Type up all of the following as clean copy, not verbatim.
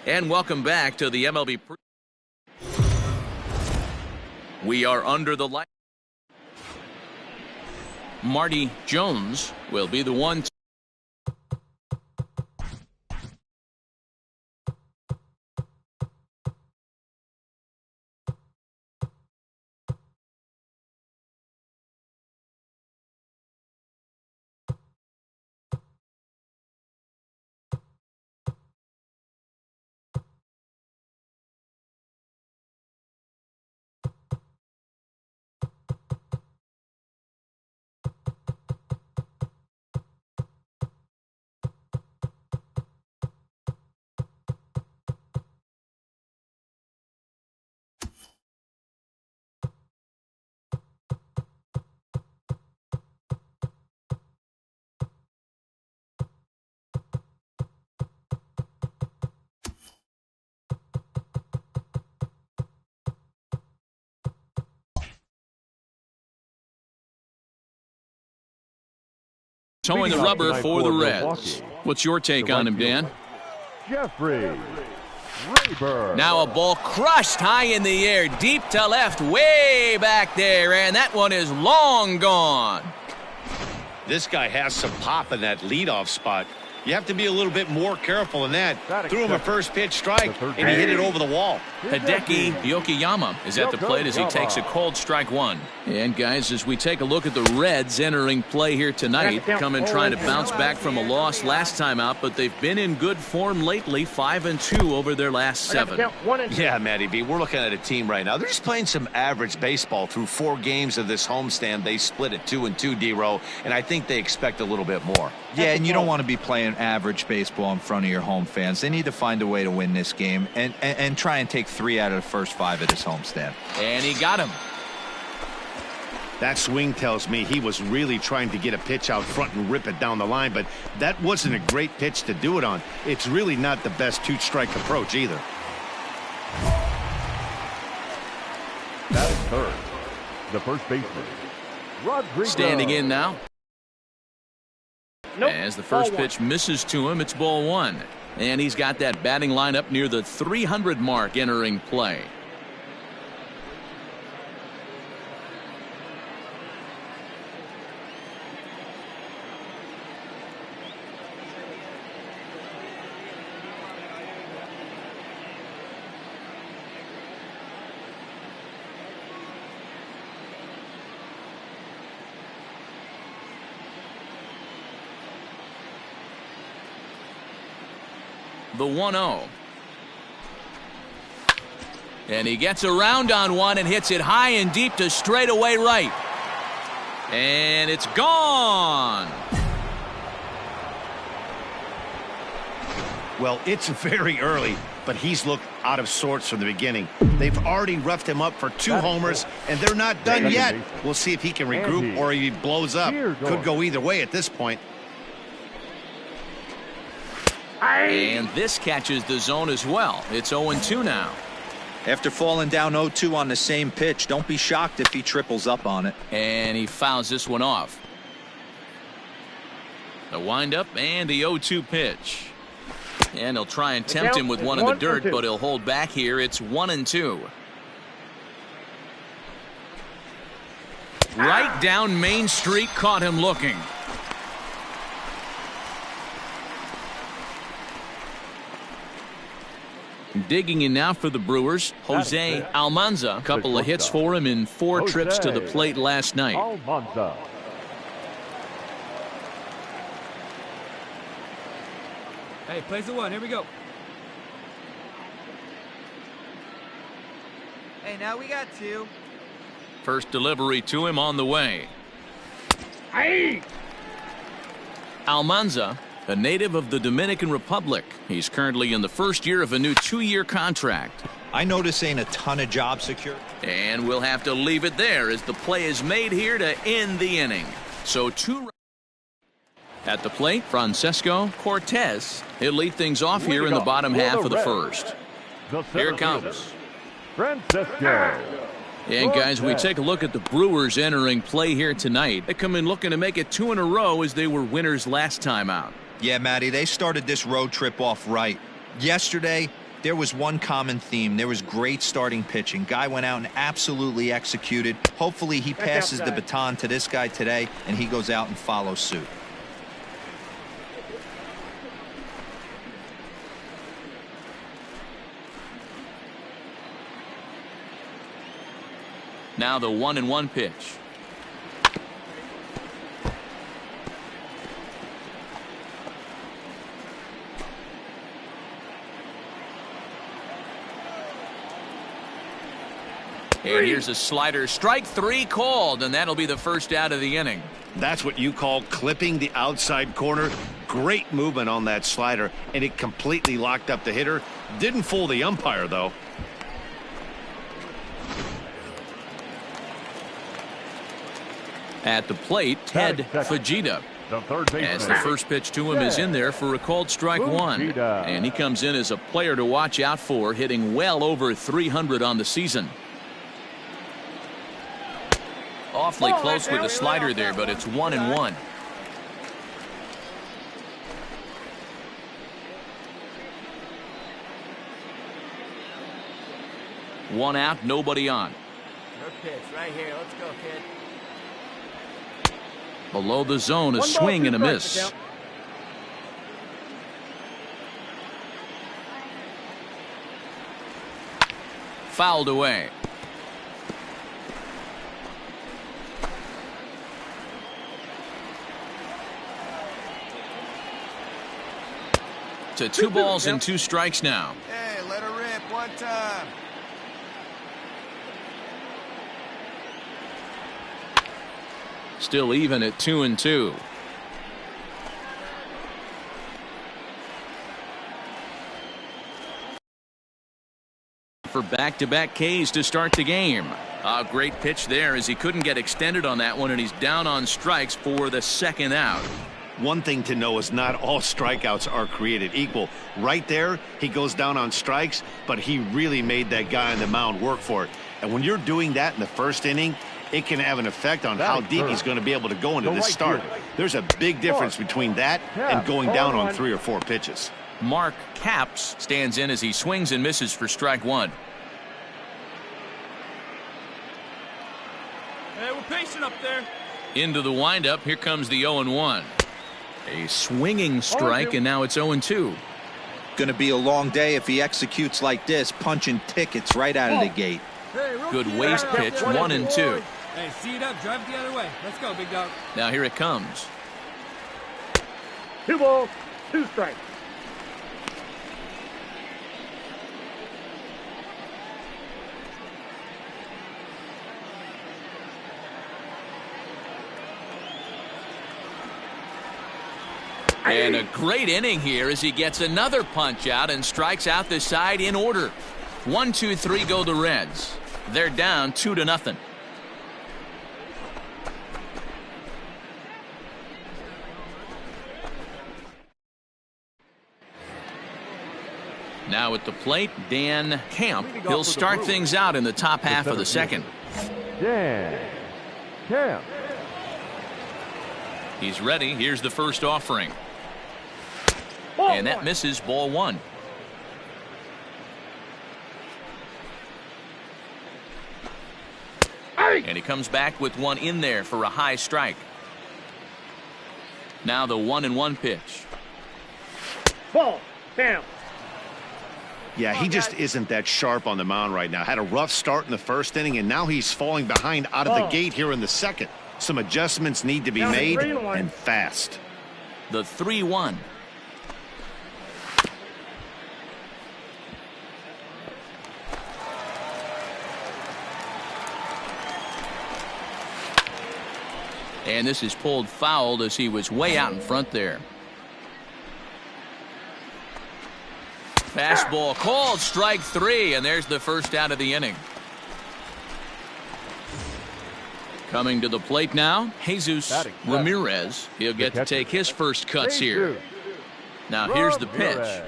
And welcome back to the MLB. We are under the light. Marty Jones will be the one. Towing the rubber for the Reds. What's your take on him, Dan? Jeffrey Rayburn. Now a ball crushed high in the air, deep to left, way back there, and that one is long gone. This guy has some pop in that leadoff spot. You have to be a little bit more careful than that. Threw him a first pitch strike, and he hit it over the wall. Hideki Yokoyama is at the plate as he takes a cold strike one. And guys, as we take a look at the Reds entering play here tonight, coming trying to bounce back from a loss last time out, but they've been in good form lately, 5-2 over their last 7. Yeah, Matty B, we're looking at a team right now. They're just playing some average baseball through 4 games of this homestand. They split at 2-2, D-Row, and I think they expect a little bit more. Yeah, and you don't want to be playing average baseball in front of your home fans. They need to find a way to win this game and try and take 3 out of the first 5 at this homestand. And he got him. That swing tells me he was really trying to get a pitch out front and rip it down the line, but that wasn't a great pitch to do it on. It's really not the best 2-strike approach either. That is third. The first baseman, Rodriguez. Standing in now. As the first pitch misses to him, it's ball 1. And he's got that batting line up near the 300 mark entering play. The 1-0. And he gets around on one and hits it high and deep to straightaway right. And it's gone. Well, it's very early, but he's looked out of sorts from the beginning. They've already roughed him up for 2 homers, and they're not done yet. We'll see if he can regroup or he blows up. Could go either way at this point. And this catches the zone as well. It's 0-2 now. After falling down 0-2 on the same pitch, don't be shocked if he triples up on it. And he fouls this one off. The windup and the 0-2 pitch. And he'll try and tempt him with one in the dirt, but he'll hold back here. It's 1-2. Right down Main Street, caught him looking. Digging in now for the Brewers, Jose Almanza. A couple of hits for him in 4 trips to the plate last night. Almanza. Hey, plays the 1. Here we go. Hey, now we got 2. First delivery to him on the way. Almanza, a native of the Dominican Republic. He's currently in the first year of a new 2-year contract. I know this ain't a ton of job security. And we'll have to leave it there as the play is made here to end the inning. So 2 at the plate, Francesco Cortez. He'll lead things off here in the bottom half of the first. Here it comes. Francesco. And guys, we take a look at the Brewers entering play here tonight. They come in looking to make it 2 in a row as they were winners last time out. Yeah, Matty, they started this road trip off right. Yesterday, there was one common theme. There was great starting pitching. Guy went out and absolutely executed. Hopefully he passes the baton to this guy today, and he goes out and follows suit. Now the 1-1 pitch. And here's a slider. Strike 3 called, and that'll be the first out of the inning. That's what you call clipping the outside corner. Great movement on that slider, and it completely locked up the hitter. Didn't fool the umpire, though. At the plate, Ted Fujita. As the first pitch to him is in there for a called strike 1. And he comes in as a player to watch out for, hitting well over 300 on the season. Awfully close with the slider there, but it's 1-1. One out, nobody on. Good pitch right here. Let's go, kid. Below the zone, a swing and a miss. Fouled away. To 2 balls and 2 strikes now. Hey, let her rip one time. Still even at 2-2. For back-to-back Ks to start the game. A great pitch there as he couldn't get extended on that one, and he's down on strikes for the second out. One thing to know is not all strikeouts are created equal. Right there, he goes down on strikes, but he really made that guy on the mound work for it. And when you're doing that in the first inning, it can have an effect on how deep he's going to be able to go into this start. There's a big difference between that and going down on 3 or 4 pitches. Mark Capps stands in as he swings and misses for strike 1. Hey, we're patient up there. Into the windup. Here comes the 0-1. A swinging strike, and now it's 0-2. Going to be a long day if he executes like this, punching tickets right out of the gate. Hey, Good waist pitch, 1-2. Hey, see it up, drive it the other way. Let's go, big dog. Now here it comes. 2 balls, 2 strikes. And a great inning here as he gets another punch out and strikes out the side in order. 1, 2, 3 go the Reds. They're down 2-0. Now at the plate, Dan Camp. He'll start things out in the top half of the second. Dan Camp. He's ready. Here's the first offering. And that misses, ball 1. And he comes back with one in there for a high strike. Now the 1-1 pitch. Ball. Camp. Yeah, he just isn't that sharp on the mound right now. Had a rough start in the first inning, and now he's falling behind out of the gate here in the second. Some adjustments need to be made, and fast. The 3-1. And this is pulled foul as he was way out in front there. Fastball called, strike 3, and there's the first out of the inning. Coming to the plate now, Jesus Ramirez. He'll get to take his first cuts here. Now here's the pitch.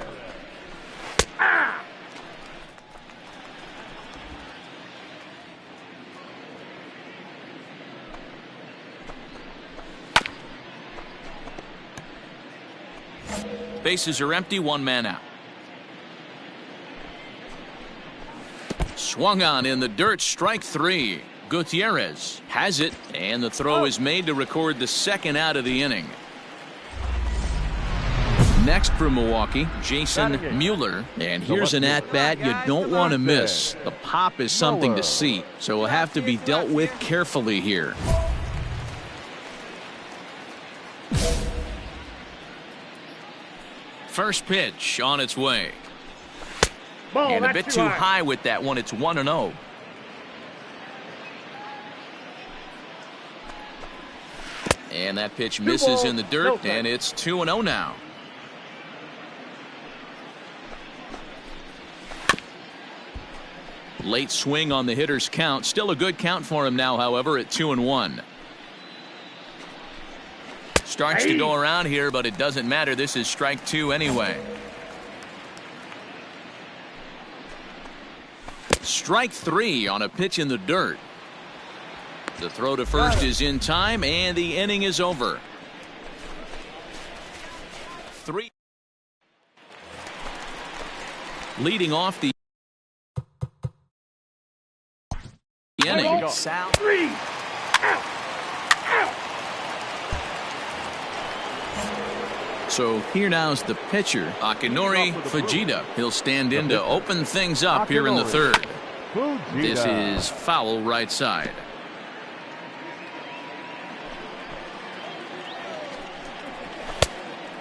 Bases are empty, 1 man out. Swung on in the dirt, strike 3. Gutierrez has it, and the throw is made to record the second out of the inning. Next for Milwaukee, Jason Mueller, and here's an at-bat you don't want to miss. The pop is something to see, so will have to be dealt with carefully here. First pitch on its way. And a bit too high with that one. It's 1-0. And that pitch misses in the dirt, and it's 2-0 now. Late swing on the hitter's count. Still a good count for him now, however, at 2-1. Starts to go around here, but it doesn't matter. This is strike 2 anyway. Strike 3 on a pitch in the dirt. The throw to first is in time, and the inning is over. 3. Leading off the inning. Sal. 3. Out. So here now's the pitcher, Akinori Fujita. He'll stand in to open things up here in the third. This is foul right side.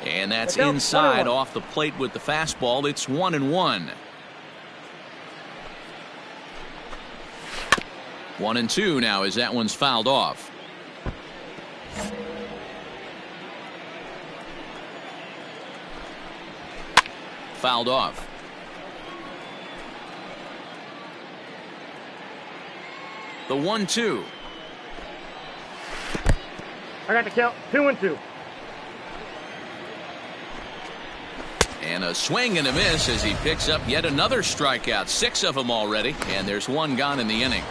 And that's inside off the plate with the fastball. It's 1-1. 1-2 now as that one's fouled off. Fouled off. The 1-2. I got the count. 2-2. And a swing and a miss as he picks up yet another strikeout. 6 of them already, and there's 1 gone in the inning.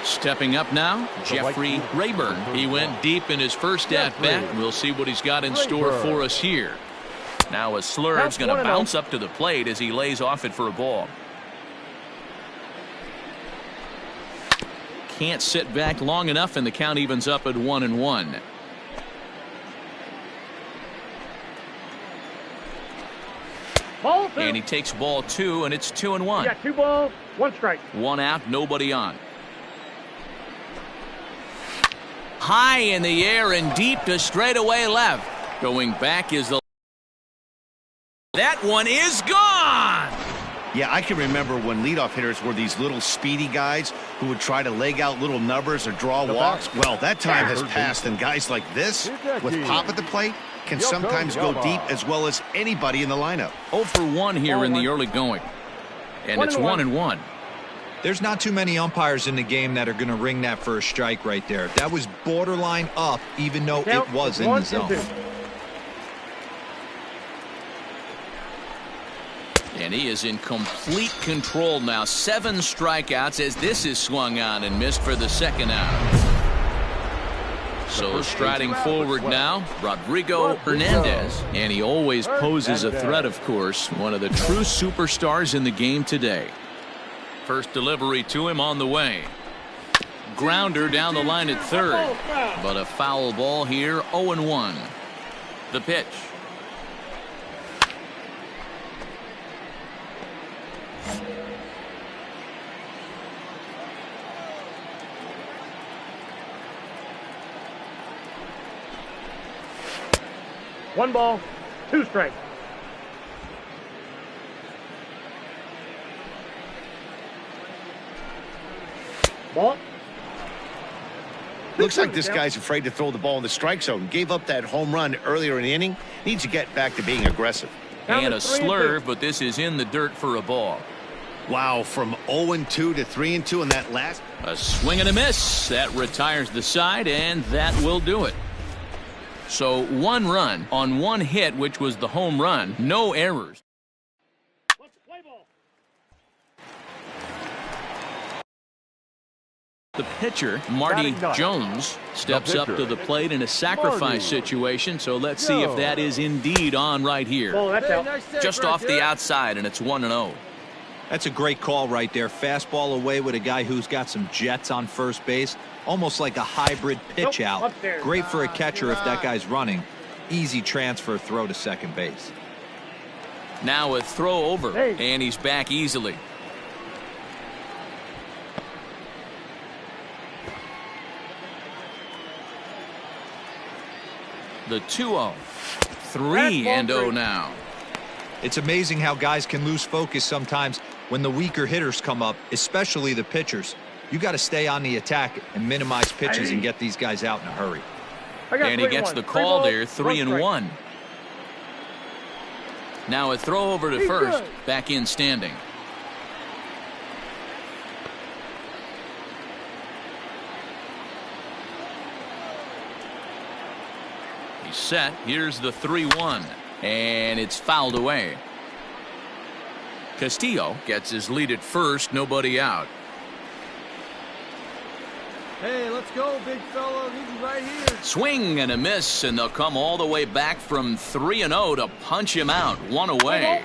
Stepping up now, Jeffrey Rayburn. He went deep in his first at-bat. We'll see what he's got in store for us here. Now a Slurve's going to bounce up to the plate as he lays off it for a ball. Can't sit back long enough, and the count evens up at 1-1. And he takes ball 2, and it's 2-1. You got 2 balls, 1 strike. 1 out, nobody on. High in the air and deep to straightaway left. Going back is the. That one is gone. Yeah, I can remember when leadoff hitters were these little speedy guys who would try to leg out little numbers or draw walks. Well, that time has passed, and guys like this, with pop at the plate, can sometimes go deep as well as anybody in the lineup. 0 for 1 here in the early going. And it's 1-1. There's not too many umpires in the game that are going to ring that first strike right there. That was borderline up, even though it was in the zone. And he is in complete control now. 7 strikeouts as this is swung on and missed for the second out. So striding forward now, Rodrigo Hernandez. And he always poses a threat, of course. One of the true superstars in the game today. First delivery to him on the way. Grounder down the line at third. But a foul ball here, 0-1. The pitch. One ball, 2 strikes. Ball. Looks like this guy's afraid to throw the ball in the strike zone. Gave up that home run earlier in the inning. Needs to get back to being aggressive. And a slurve, but this is in the dirt for a ball. Wow, from 0-2 to 3-2 in that last. A swing and a miss. That retires the side, and that will do it. So 1 run on 1 hit, which was the home run. No errors. The pitcher, Marty Jones, steps up to the plate in a sacrifice situation, so let's see if that is indeed on right here. Just off the outside, and it's 1-0. That's a great call right there. Fastball away with a guy who's got some jets on first base. Almost like a hybrid pitch out. Upstairs. Great for a catcher if that guy's running. Easy transfer throw to second base. Now a throw over, and he's back easily. The 2-0. 3-0 now. It's amazing how guys can lose focus sometimes when the weaker hitters come up, especially the pitchers. You got to stay on the attack and minimize pitches and get these guys out in a hurry. And he gets the call there, 3-1. Now a throw over to first, back in standing. He's set. Here's the 3-1, and it's fouled away. Castillo gets his lead at first, nobody out. Hey, let's go, big fella. Need you right here. Swing and a miss, and they'll come all the way back from 3-0 to punch him out. One away.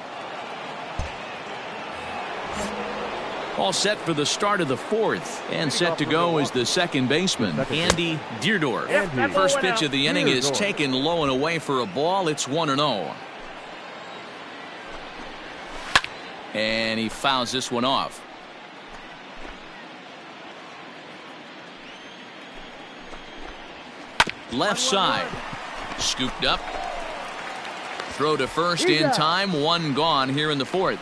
All set for the start of the fourth, and set to go is the second baseman, Andy Deerdorf. First pitch of the inning is taken low and away for a ball. It's 1-0. And he fouls this one off. Left side. Scooped up. Throw to first in time. One gone here in the fourth.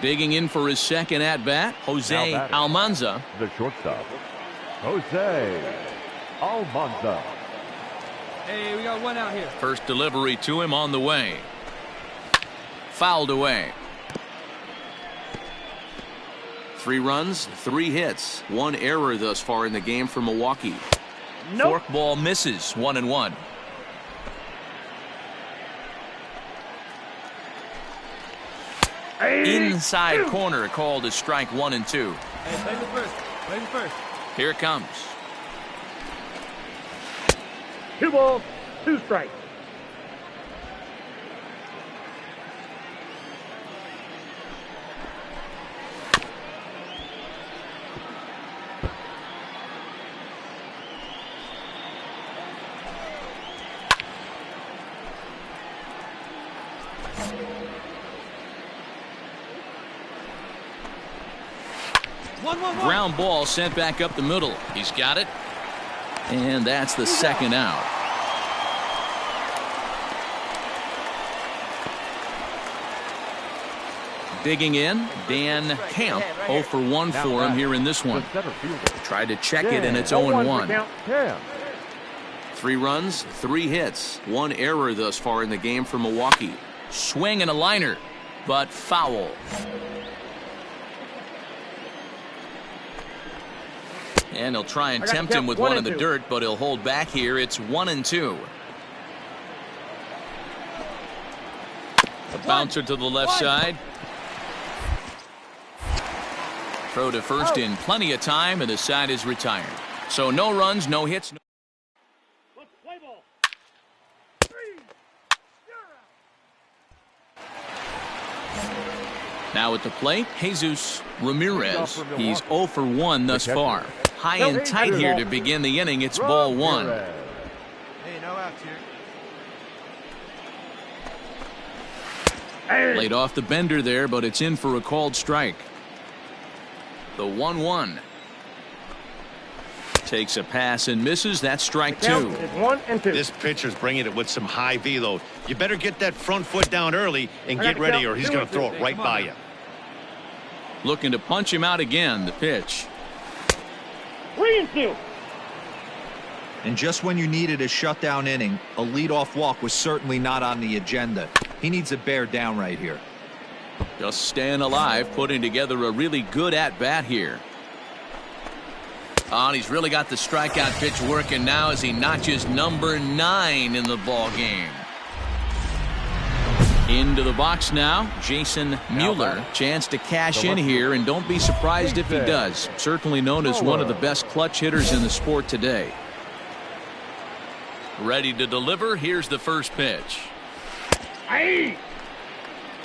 Digging in for his second at-bat, Jose Almanza. The shortstop, Jose Almanza. Hey, we got one out here. First delivery to him on the way. Fouled away. 3 runs, 3 hits, 1 error thus far in the game for Milwaukee. Fork ball misses, 1-1. Inside corner, called a strike 1 and 2. Hey, play the first. Play the first. Here it comes. 2 balls, 2 strikes. Ground ball sent back up the middle. He's got it. And that's the second out. Digging in, Dan Camp. 0 for 1 for him here in this one. Tried to check it, and it's 0-1. 3 runs, 3 hits, 1 error thus far in the game for Milwaukee. Swing and a liner, but foul. And he'll try and tempt him with one in the dirt, but he'll hold back here. It's 1-2. A bouncer to the left side. Throw to first in plenty of time, and the side is retired. So no runs, no hits. Let's play ball. 3-0. Now at the plate, Jesus Ramirez. He's 0 for 1 thus far. High and tight here to begin the inning. It's ball 1. Hey, no outs here. Laid off the bender there, but it's in for a called strike. The 1-1. Takes a pass and misses. That's strike 2. It's 1-2. This pitcher's bringing it with some high velo. You better get that front foot down early and get ready, or he's going to throw it right by you. Looking to punch him out again. The pitch. 3-2. And just when you needed a shutdown inning, a leadoff walk was certainly not on the agenda. He needs to bear down right here. Just staying alive, putting together a really good at-bat here. Oh, and he's really got the strikeout pitch working now as he notches number 9 in the ball game. Into the box now, Jason Mueller. Chance to cash in here, and don't be surprised if he does. Certainly known as one of the best clutch hitters in the sport today. Ready to deliver. Here's the first pitch.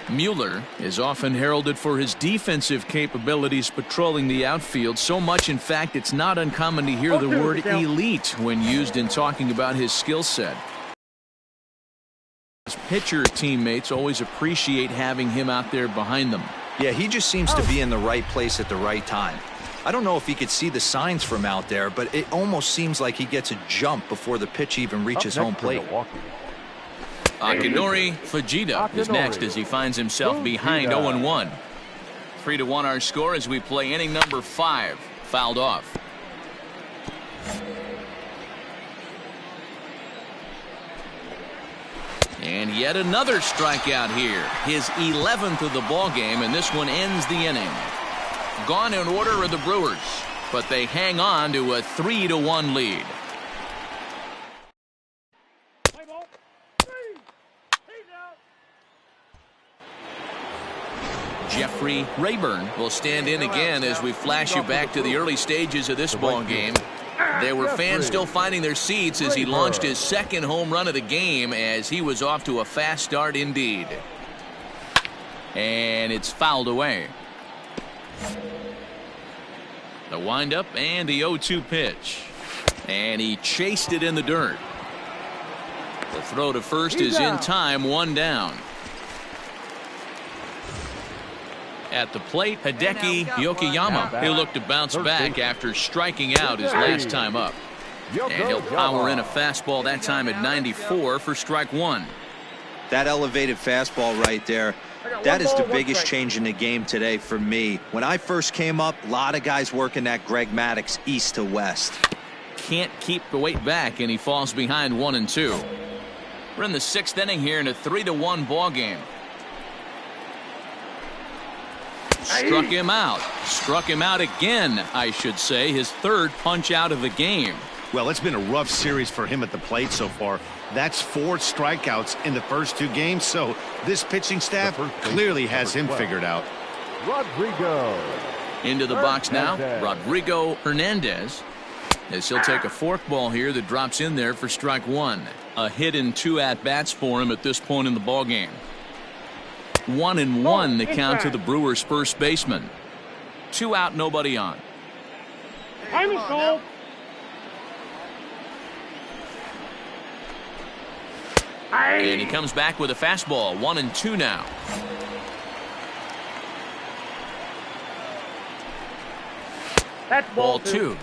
Mueller is often heralded for his defensive capabilities patrolling the outfield. So much, in fact, it's not uncommon to hear the word elite when used in talking about his skill set. His pitcher teammates always appreciate having him out there behind them. Yeah, he just seems to be in the right place at the right time. I don't know if he could see the signs from out there, but it almost seems like he gets a jump before the pitch even reaches home plate. Akinori Fujita is next as he finds himself behind 0-1. 3-1 our score as we play inning number 5. Fouled off. And yet another strikeout here. His 11th of the ball game, and this one ends the inning. Gone in order are the Brewers, but they hang on to a 3-1 lead. Jeffrey Rayburn will stand in again as we flash you back to the early stages of this ball game. There were fans still finding their seats as he launched his second home run of the game, as he was off to a fast start indeed. And it's fouled away. The windup and the 0-2 pitch. And he chased it in the dirt. The throw to first is in time, 1 down. At the plate, Hideki Yokoyama. He'll look to bounce back after striking out his last time up. And he'll power in a fastball that time at 94 for strike 1. That elevated fastball right there, that is the biggest change in the game today for me. When I first came up, a lot of guys working that Greg Maddux east to west. Can't keep the weight back, and he falls behind 1-2. We're in the 6th inning here in a 3-1 ball game. Struck him out. Struck him out again, I should say. His 3rd punch out of the game. Well, it's been a rough series for him at the plate so far. That's 4 strikeouts in the first 2 games, so this pitching staff clearly has him figured out. Rodrigo. Into the box now, Rodrigo Hernandez, as he'll take a forkball here that drops in there for strike 1. A hit in 2 at-bats for him at this point in the ball game. 1-1 the count to the Brewers' first baseman. 2 out, nobody on. Time is called. And he comes back with a fastball. 1-2 now. That's Ball 2.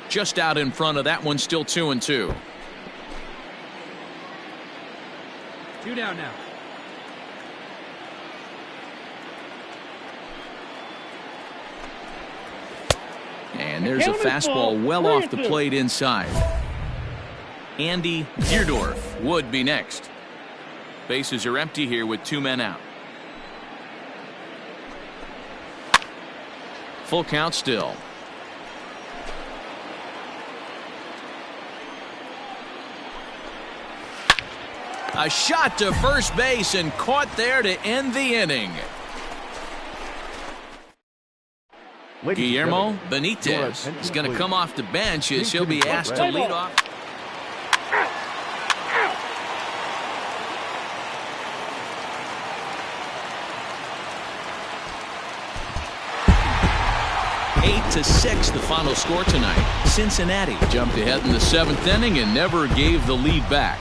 Just out in front of that one, still 2-2. 2 down now. And there's a fastball well off the plate inside. Andy Deerdorf would be next. Bases are empty here with 2 men out. Full count still. A shot to first base and caught there to end the inning. Guillermo Benitez is going to come off the bench as he'll be asked to lead off. Eight to 6 the final score tonight. Cincinnati jumped ahead in the 7th inning and never gave the lead back.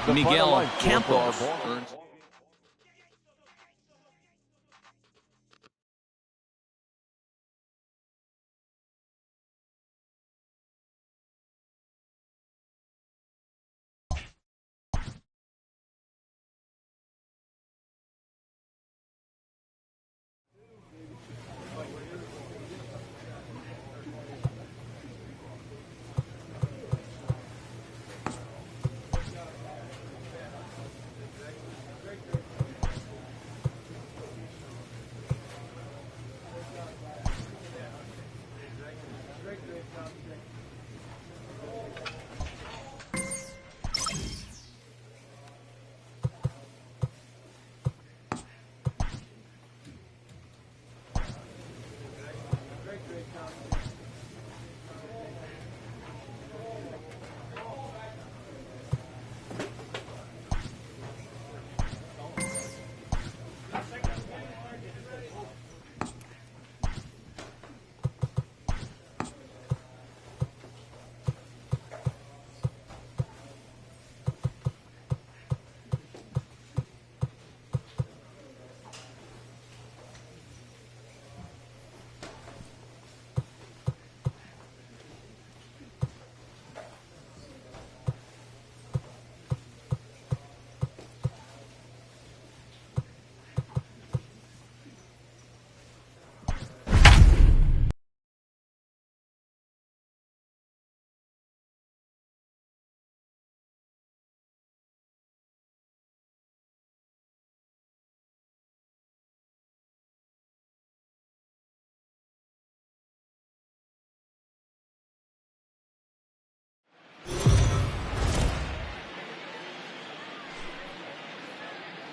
Miguel Campos earns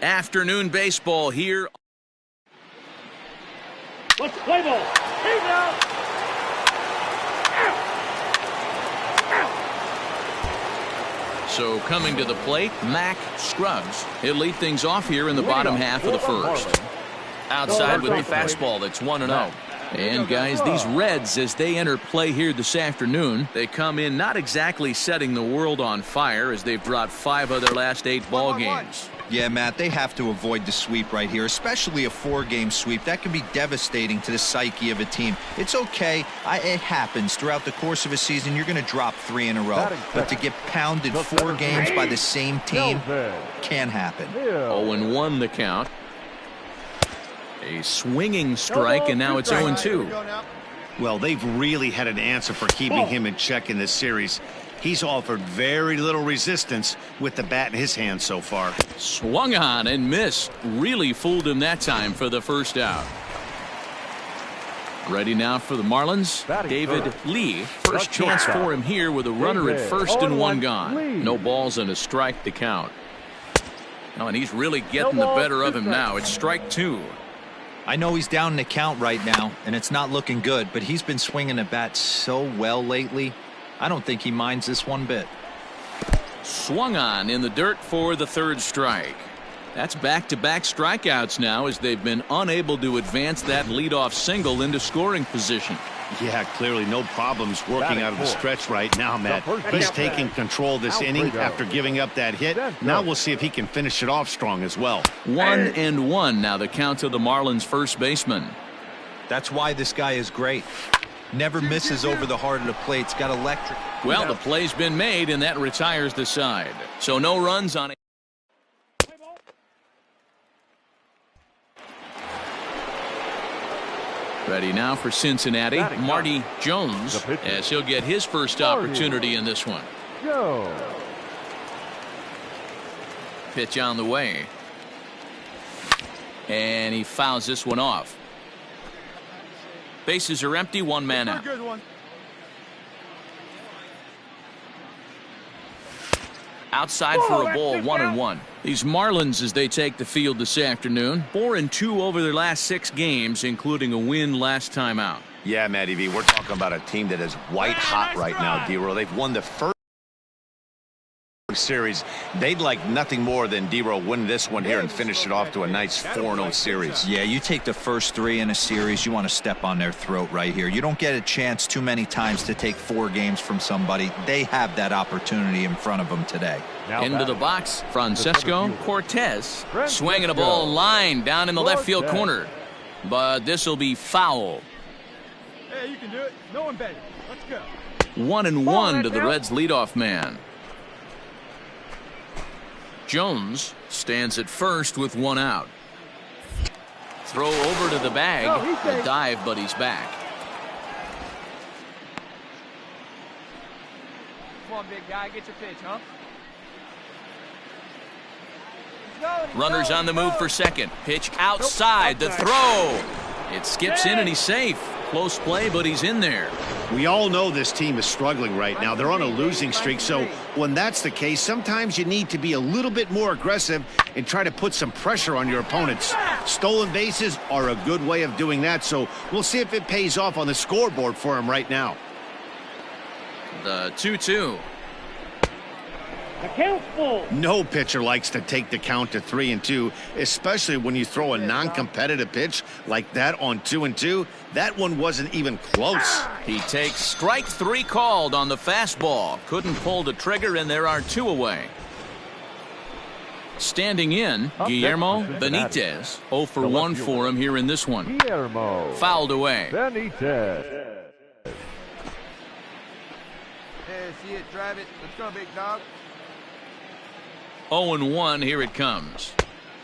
Afternoon baseball here. Let's play ball. He's out. So coming to the plate, Mac Scruggs. He'll lead things off here in the bottom half of the first. Outside with the fastball, that's 1-0. And guys, these Reds, as they enter play here this afternoon, they come in not exactly setting the world on fire, as they've dropped 5 of their last 8 ball games. Yeah, Matt, they have to avoid the sweep right here, especially a 4-game sweep. That can be devastating to the psyche of a team. It's okay. It happens. Throughout the course of a season, you're going to drop 3 in a row. But to get pounded 4 games by the same team can happen. 0-1 the count. A swinging strike, and now it's 0-2. Well, they've really had an answer for keeping him in check in this series. He's offered very little resistance with the bat in his hand so far. Swung on and missed. Really fooled him that time for the first out. Ready now for the Marlins. David Lee. First chance for him here with a runner at first and 1 gone. No balls and a strike to count. Oh, and he's really getting the better of him now. It's strike 2. I know he's down in the count right now, and it's not looking good, but he's been swinging the bat so well lately. I don't think he minds this one bit. Swung on in the dirt for the 3rd strike. That's back-to-back strikeouts now, as they've been unable to advance that leadoff single into scoring position. Yeah, clearly no problems working out of the stretch right now, Matt. He's taking control this inning after giving up that hit. Now we'll see if he can finish it off strong as well. 1-1 now the count to the Marlins first baseman. That's why this guy is great. Never misses over the heart of the plate. It's got electric. Well, the play's been made, and that retires the side. So no runs on it. Ready now for Cincinnati, Marty Jones, as he'll get his first opportunity in this one. Pitch on the way. And he fouls this one off. Bases are empty, 1 man out. Outside for a ball, 1-1. These Marlins, as they take the field this afternoon, 4-2 over their last 6 games, including a win last time out. Yeah, Matty V, we're talking about a team that is white hot right now, D-Row. They've won the first series. They'd like nothing more than D-Row win this one here and finish it off to a nice 4-0 series. Yeah, you take the first 3 in a series, you want to step on their throat right here. You don't get a chance too many times to take 4 games from somebody. They have that opportunity in front of them today. Into the box, Francesco Cortez swinging a ball line down in the left field corner. But this will be foul. Hey, you can do it. No one better. Let's go. 1-1 to the Reds leadoff man. Jones stands at first with 1 out. Throw over to the bag. A dive, but he's back. Come on, big guy. Get your pitch, huh? Runners on the move for second. Pitch outside. The throw. It skips in and he's safe. Close play, but he's in there. We all know this team is struggling right now. They're on a losing streak, so when that's the case, sometimes you need to be a little bit more aggressive and try to put some pressure on your opponents. Stolen bases are a good way of doing that, so we'll see if it pays off on the scoreboard for him right now. The 2-2. The count's full. No pitcher likes to take the count to 3-2, especially when you throw a non-competitive pitch like that on 2-2. That one wasn't even close. He takes strike 3 called on the fastball. Couldn't pull the trigger, and there are 2 away. Standing in, Guillermo Benitez. 0 for 1 for him here in this one. Fouled away. Benitez. Yeah, see it, drive it. Let's go, big dog. 0-1, here it comes.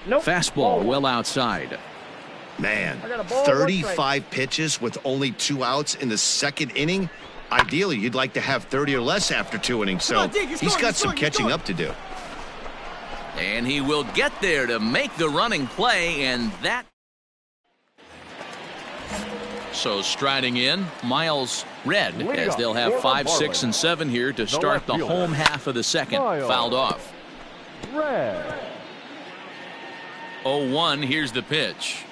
Fastball well outside. Man, 35 pitches with only 2 outs in the second inning. Ideally, you'd like to have 30 or less after 2 innings, so he's got some catching up to do. And he will get there to make the running play, and that. So striding in, Miles Red, as they'll have 5, 6, and 7 here to start the home half of the second. Fouled off. 0-1. Here's the pitch.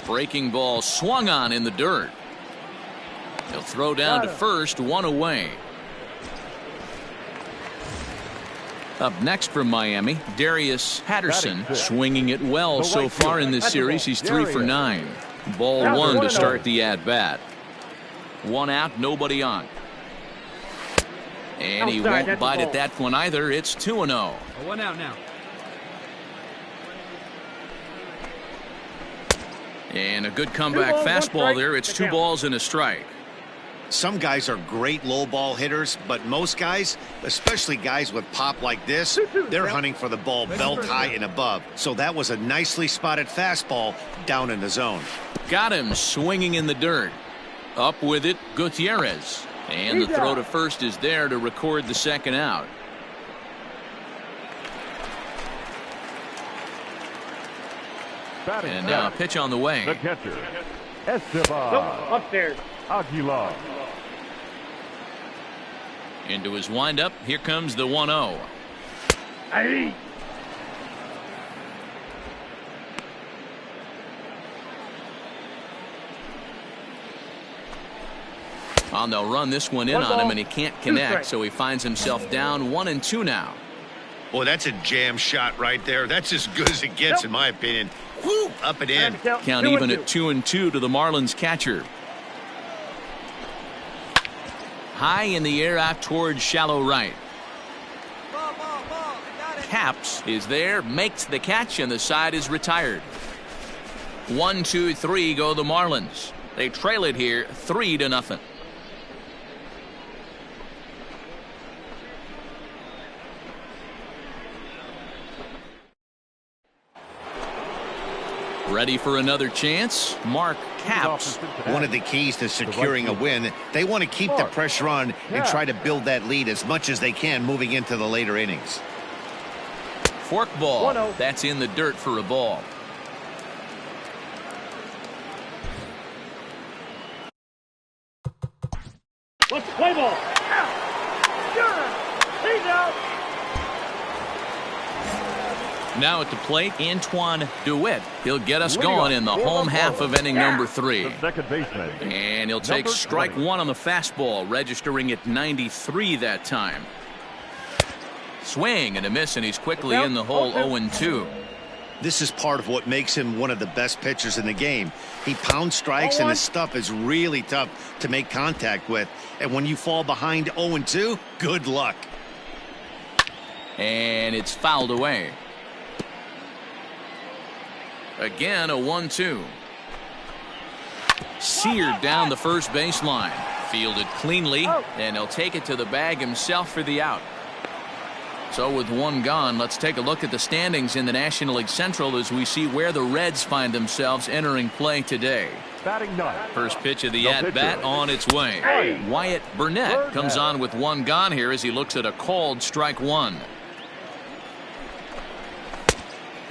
Breaking ball swung on in the dirt. He'll throw down to first, 1 away. Up next from Miami, Darius Patterson, swinging it well so far in this series. He's 3 for 9. Ball 1 to start the at-bat. 1 out, nobody on. And he won't bite at that one either. It's 2-0. 1 out now. And a good comeback fastball there. It's 2 balls and a strike. Some guys are great low ball hitters, but most guys, especially guys with pop like this, they're hunting for the ball belt high and above. So that was a nicely spotted fastball down in the zone. Got him swinging in the dirt. Up with it, Gutierrez. And the throw to first is there to record the second out. And now a pitch on the way. The catcher, Esteban. Upstairs. Aguilar. Into his windup. Here comes the 1-0. Aye. And they'll run this one in on him, and he can't connect, so he finds himself down 1-2 now. Boy, that's a jam shot right there. That's as good as it gets, in my opinion. Woo, up and in. Count even at 2-2 to the Marlins catcher. High in the air out towards shallow right. Caps is there, makes the catch, and the side is retired. 1, 2, 3 go the Marlins. They trail it here 3-0. Ready for another chance? Mark Caps. One of the keys to securing a win, they want to keep the pressure on and try to build that lead as much as they can moving into the later innings. Forkball. That's in the dirt for a ball. Let's play ball. He's out. Now at the plate, Antoine DeWitt. He'll get us going in the home half of inning number 3. The second baseman. And he'll take strike 1 on the fastball, registering at 93 that time. Swing and a miss, and he's quickly in the hole 0-2. This is part of what makes him one of the best pitchers in the game. He pounds strikes, and his stuff is really tough to make contact with. And when you fall behind 0-2, good luck. And it's fouled away. Again, a 1-2. Seared down the first baseline. Fielded cleanly, and he'll take it to the bag himself for the out. So with 1 gone, let's take a look at the standings in the National League Central as we see where the Reds find themselves entering play today. Batting ninth. First pitch of the at-bat on its way. Wyatt Burnett comes on with 1 gone here as he looks at a called strike 1.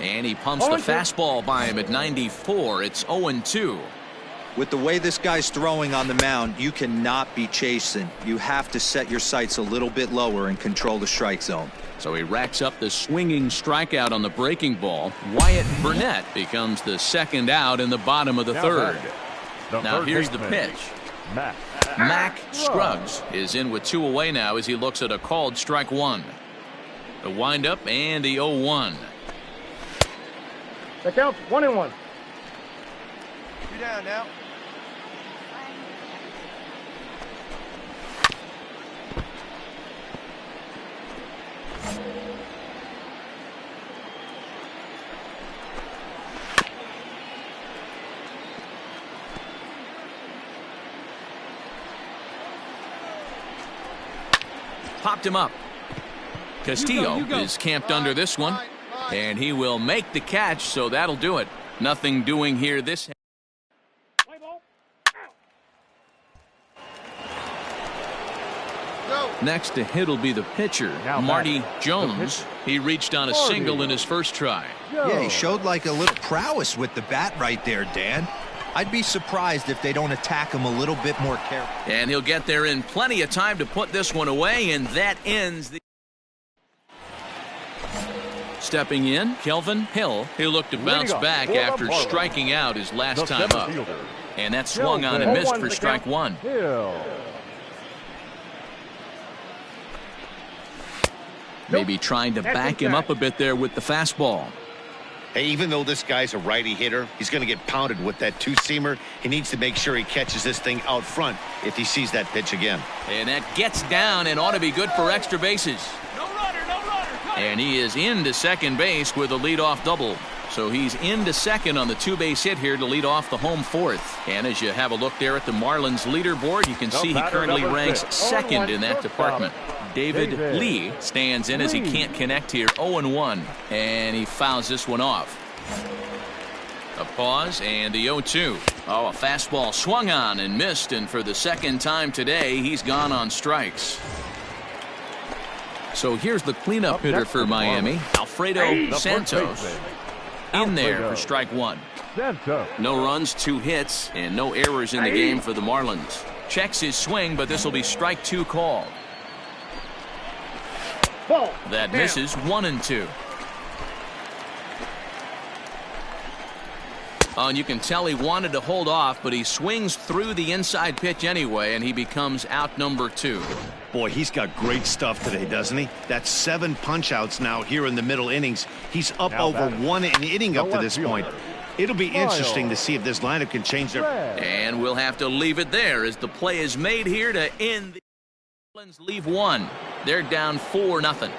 And he pumps the fastball by him at 94. It's 0-2. With the way this guy's throwing on the mound, you cannot be chasing. You have to set your sights a little bit lower and control the strike zone. So he racks up the swinging strikeout on the breaking ball. Wyatt Burnett becomes the second out in the bottom of the third. Now here's the pitch. Mac Scruggs is in with 2 away now as he looks at a called strike 1. The windup and the 0-1. The count's 1-1. You down now. Popped him up. Castillo is camped under this one. And he will make the catch, so that'll do it. Nothing doing here this. Next to hit will be the pitcher, Marty Jones. He reached on a single in his first try. Yeah, he showed like a little prowess with the bat right there, Dan. I'd be surprised if they don't attack him a little bit more carefully. And he'll get there in plenty of time to put this one away, and that ends the... Stepping in, Kelvin Hill. He'll look to bounce back after striking out his last time up. And that swung on and missed for strike one. Maybe trying to back him up a bit there with the fastball. Hey, even though this guy's a righty hitter, he's going to get pounded with that two-seamer. He needs to make sure he catches this thing out front if he sees that pitch again. And that gets down and ought to be good for extra bases. No runner, no runner. And he is into second base with a leadoff double. So he's into second on the two-base hit here to lead off the home fourth. And as you have a look there at the Marlins leaderboard, you can see he currently ranks second in that department. David Lee stands in as he can't connect here. 0-1, and he fouls this one off. A pause and the 0-2. Oh, a fastball swung on and missed, and for the second time today, he's gone on strikes. So here's the cleanup hitter for Miami, Alfredo Santos, in there for strike one. No runs, 2 hits, and no errors in the game for the Marlins. Checks his swing, but this will be strike 2 called. That misses. 1-2. Oh, and you can tell he wanted to hold off, but he swings through the inside pitch anyway, and he becomes out number 2. Boy, he's got great stuff today, doesn't he? That's 7 punch-outs now here in the middle innings. He's up over 1 inning up to this point. It'll be interesting to see if this lineup can change their... And we'll have to leave it there as the play is made here to end the... Marlins leave 1. They're down 4-0.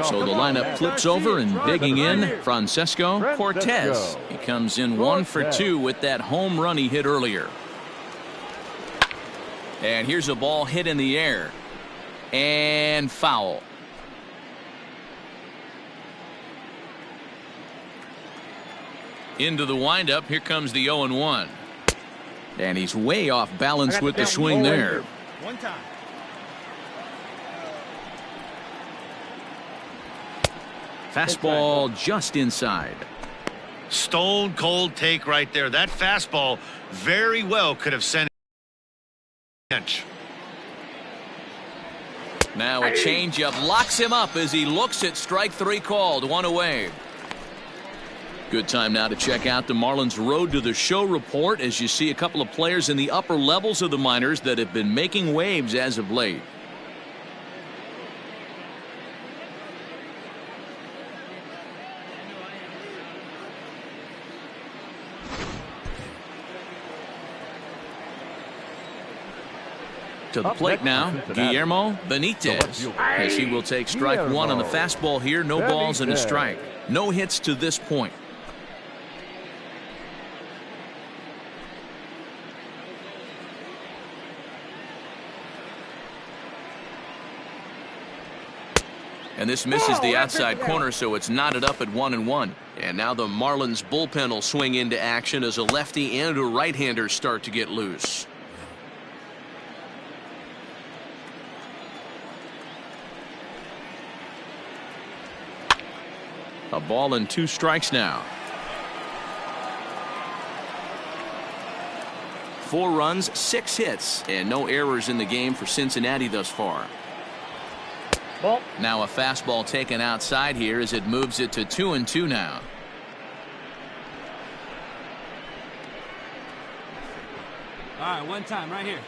So the lineup flips over, and digging in, Francesco Cortez. He comes in 1 for 2 with that home run he hit earlier. And here's a ball hit in the air. And foul. Into the windup. Here comes the 0-1. And he's way off balance with the swing there. One time. Fastball just inside. Stone cold take right there. That fastball very well could have sent bench. Now a changeup locks him up as he looks at strike 3 called. 1 away. Good time now to check out the Marlins Road to the Show report as you see a couple of players in the upper levels of the minors that have been making waves as of late. To the plate now, Guillermo Benitez, as he will take strike 1 on the fastball here. No balls and a strike. No hits to this point. And this misses the outside corner, so it's knotted up at 1-1. And now the Marlins bullpen will swing into action as a lefty and a right-hander start to get loose. A ball and 2 strikes now. 4 runs, 6 hits, and no errors in the game for Cincinnati thus far. Ball. Now a fastball taken outside here as it moves it to 2-2 now. All right, one time right here.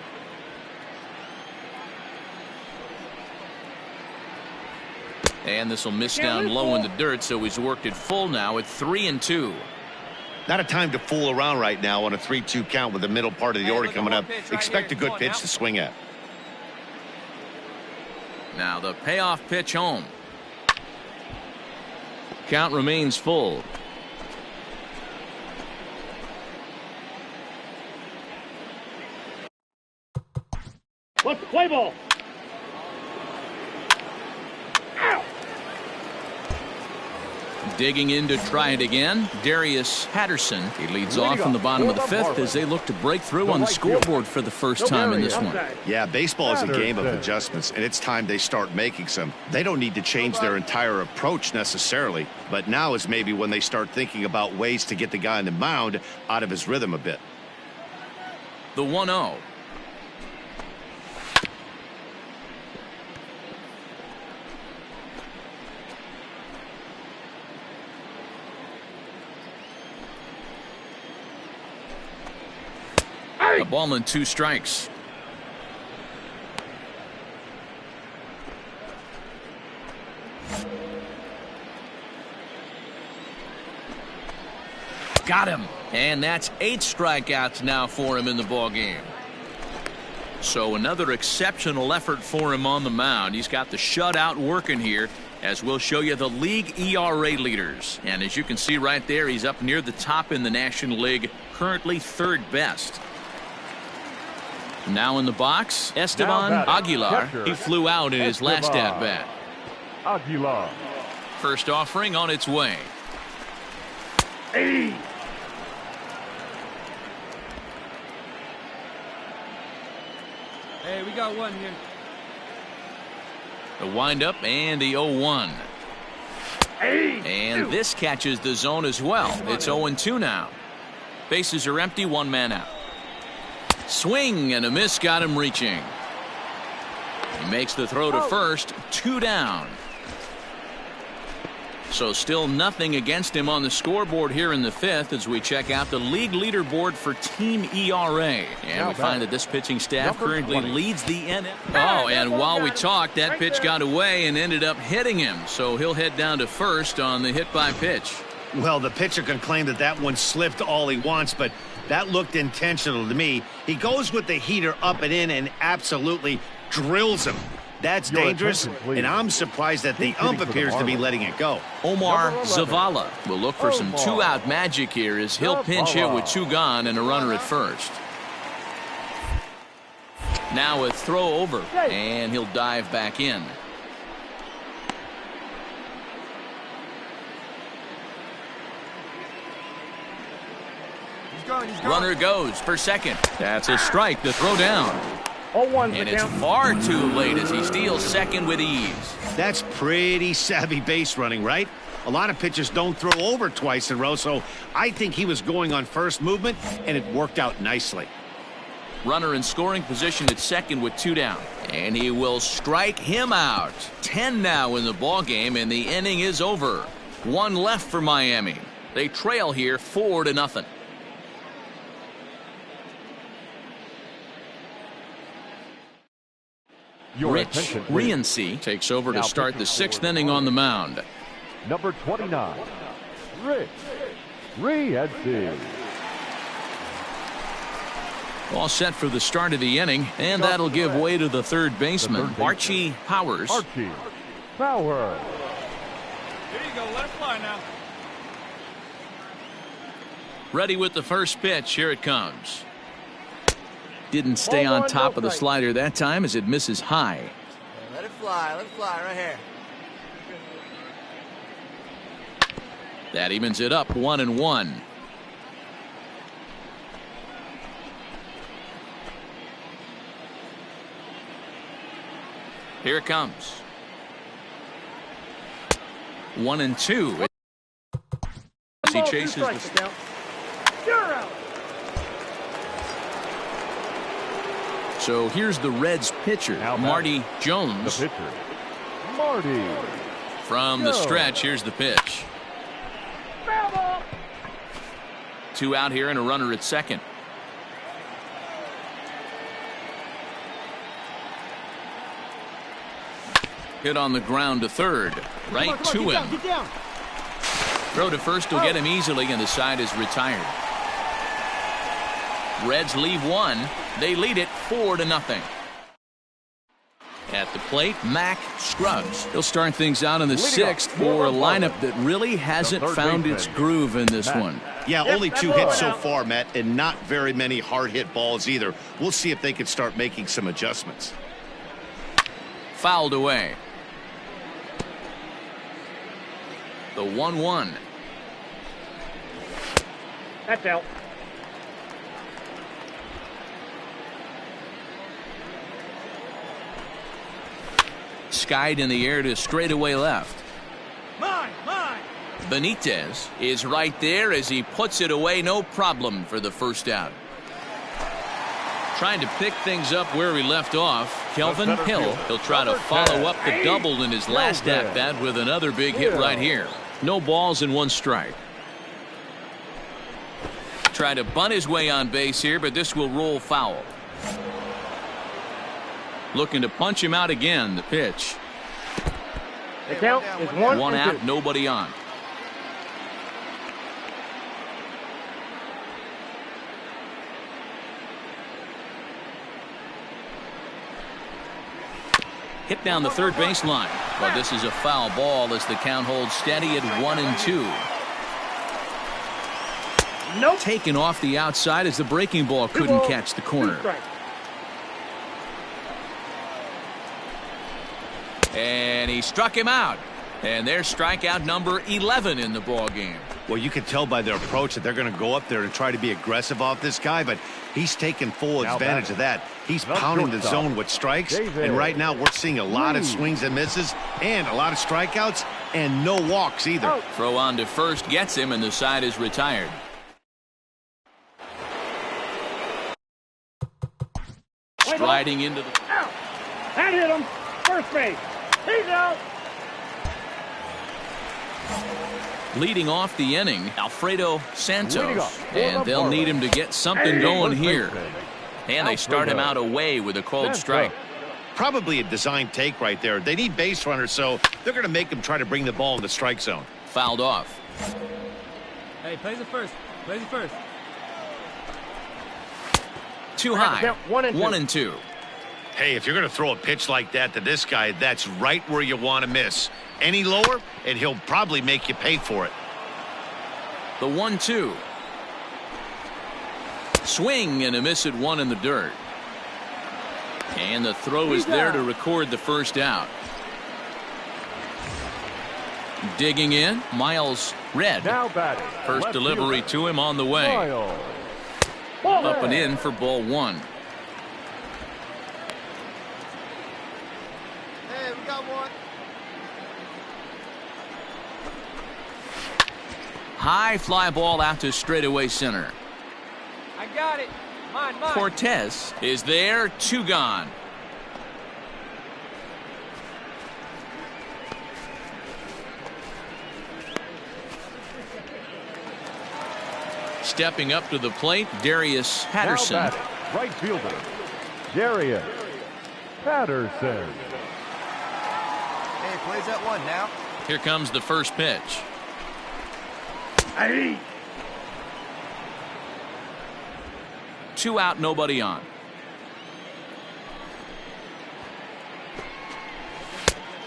And this will miss down low in the dirt, so he's worked it full now at 3-2. Not a time to fool around right now on a 3-2 count with the middle part of the order coming up. Expect a good pitch to swing at. Now the payoff pitch home. Count remains full. What's the play ball? Digging in to try it again, Darius Patterson. He leads off in the bottom of the fifth as they look to break through on the scoreboard for the first time in this one. Yeah, baseball is a game of adjustments, and it's time they start making some. They don't need to change their entire approach necessarily, but now is maybe when they start thinking about ways to get the guy on the mound out of his rhythm a bit. The 1-0. A ball and 2 strikes. Got him. And that's 8 strikeouts now for him in the ball game. So another exceptional effort for him on the mound. He's got the shutout working here, as we'll show you the league ERA leaders. And as you can see right there, he's up near the top in the National League, currently 3rd best. Now in the box, Esteban Aguilar. He flew out in his last at-bat. Aguilar. First offering on its way. Hey. Hey, we got one here. The windup and the 0-1. And this catches the zone as well. It's 0-2 now. Bases are empty, 1 man out. Swing and a miss got him reaching. He makes the throw to first, 2 down. So still nothing against him on the scoreboard here in the 5th as we check out the league leaderboard for team ERA. And we find that this pitching staff currently leads the NL. Oh, and while we talked, that pitch got away and ended up hitting him. So he'll head down to first on the hit by pitch. Well, the pitcher can claim that that one slipped all he wants, but that looked intentional to me. He goes with the heater up and in and absolutely drills him. That's dangerous, and I'm surprised that the ump appears to be letting it go. Omar Zavala will look for some 2-out magic here as he'll pinch hit with 2 gone and a runner at first. Now a throw over, and he'll dive back in. Runner goes for second. That's a strike to throw down. And it's far too late as he steals second with ease. That's pretty savvy base running, right? A lot of pitchers don't throw over twice in a row, so I think he was going on first movement, and it worked out nicely. Runner in scoring position at second with 2 down. And he will strike him out. 10 now in the ball game, and the inning is over. 1 left for Miami. They trail here 4-0. Rich Rienzi takes over to start the 6th inning on the mound. Number 29, Rich Rienzi. All set for the start of the inning, and that'll give way to the 3rd baseman, Archie Powers. Archie Powers. Here you go. Let it fly now. Ready with the first pitch. Here it comes. Didn't stay on top of the slider that time as it misses high. Let it fly right here. That evens it up 1-1. Here it comes. 1-2. As he chases the... So here's the Reds pitcher, Marty Jones. The pitcher, Marty. From the stretch, here's the pitch. 2 out here and a runner at second. Hit on the ground to third. Right to him. Throw to first will get him easily, and the side is retired. Reds leave 1. They lead it 4-0. At the plate, Mac Scruggs. He'll start things out in the 6th for a lineup that really hasn't found its groove in this one. Yeah, only 2 hits so far, Matt, and not very many hard-hit balls either. We'll see if they can start making some adjustments. Fouled away. The 1-1. That's out. Skied in the air to straightaway left. Mine. Benitez is right there as he puts it away, no problem for the first out. Trying to pick things up where he left off, Kelvin Hill. He'll try to follow up the double in his last at-bat with another big hit right here. No balls and 1 strike. Try to bunt his way on base here, but this will roll foul. Looking to punch him out again, the pitch. The count is 1 One and out, 2. nobody on. Hit down the third baseline. But this is a foul ball as the count holds steady at 1-2. Nope. Taken off the outside as the breaking ball couldn't catch the corner. And he struck him out. And there's strikeout number 11 in the ball game. Well, you can tell by their approach that they're going to go up there and try to be aggressive off this guy, but he's taking full advantage of that. He's pounding the zone with strikes, and right now we're seeing a lot of swings and misses and a lot of strikeouts and no walks either. Throw on to first gets him, and the side is retired. Striding into the... Out. That hit him. First base. He's out. Leading off the inning, Alfredo Santos. And they'll need him to get something going here. And they start him out away with a cold strike. Probably a design take right there. They need base runners, so they're going to make him try to bring the ball in the strike zone. Fouled off. Hey, plays it first. Plays it first. Too high. 1-2. Hey, if you're going to throw a pitch like that to this guy, that's right where you want to miss. Any lower, and he'll probably make you pay for it. The 1-2. Swing and a miss at 1 in the dirt. And the throw is there to record the first out. Digging in, Miles Red. Now batting. First delivery to him on the way. Up and in for ball 1. Hey, we got one. High fly ball out to straightaway center. I got it. Mine. Cortez is there, 2 gone. Stepping up to the plate, Darius Patterson. Now batting, right fielder, Darius Patterson. Hey, plays that one now. Here comes the first pitch. Hey. 2 out, nobody on.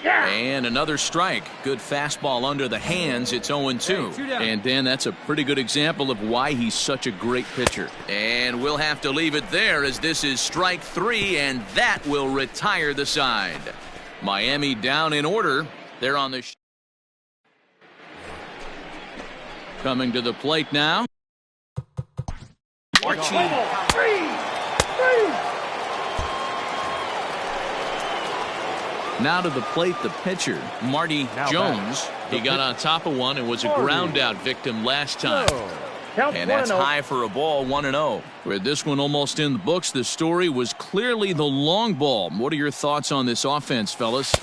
And another strike. Good fastball under the hands. It's 0-2. And Dan, that's a pretty good example of why he's such a great pitcher. And we'll have to leave it there as this is strike 3, and that will retire the side. Miami down in order. They're on the coming to the plate now. Now to the plate, the pitcher, Marty Jones. He got on top of one and was a ground out victim last time. And that's high for a ball, 1-0. With this one almost in the books, the story was clearly the long ball. What are your thoughts on this offense, fellas?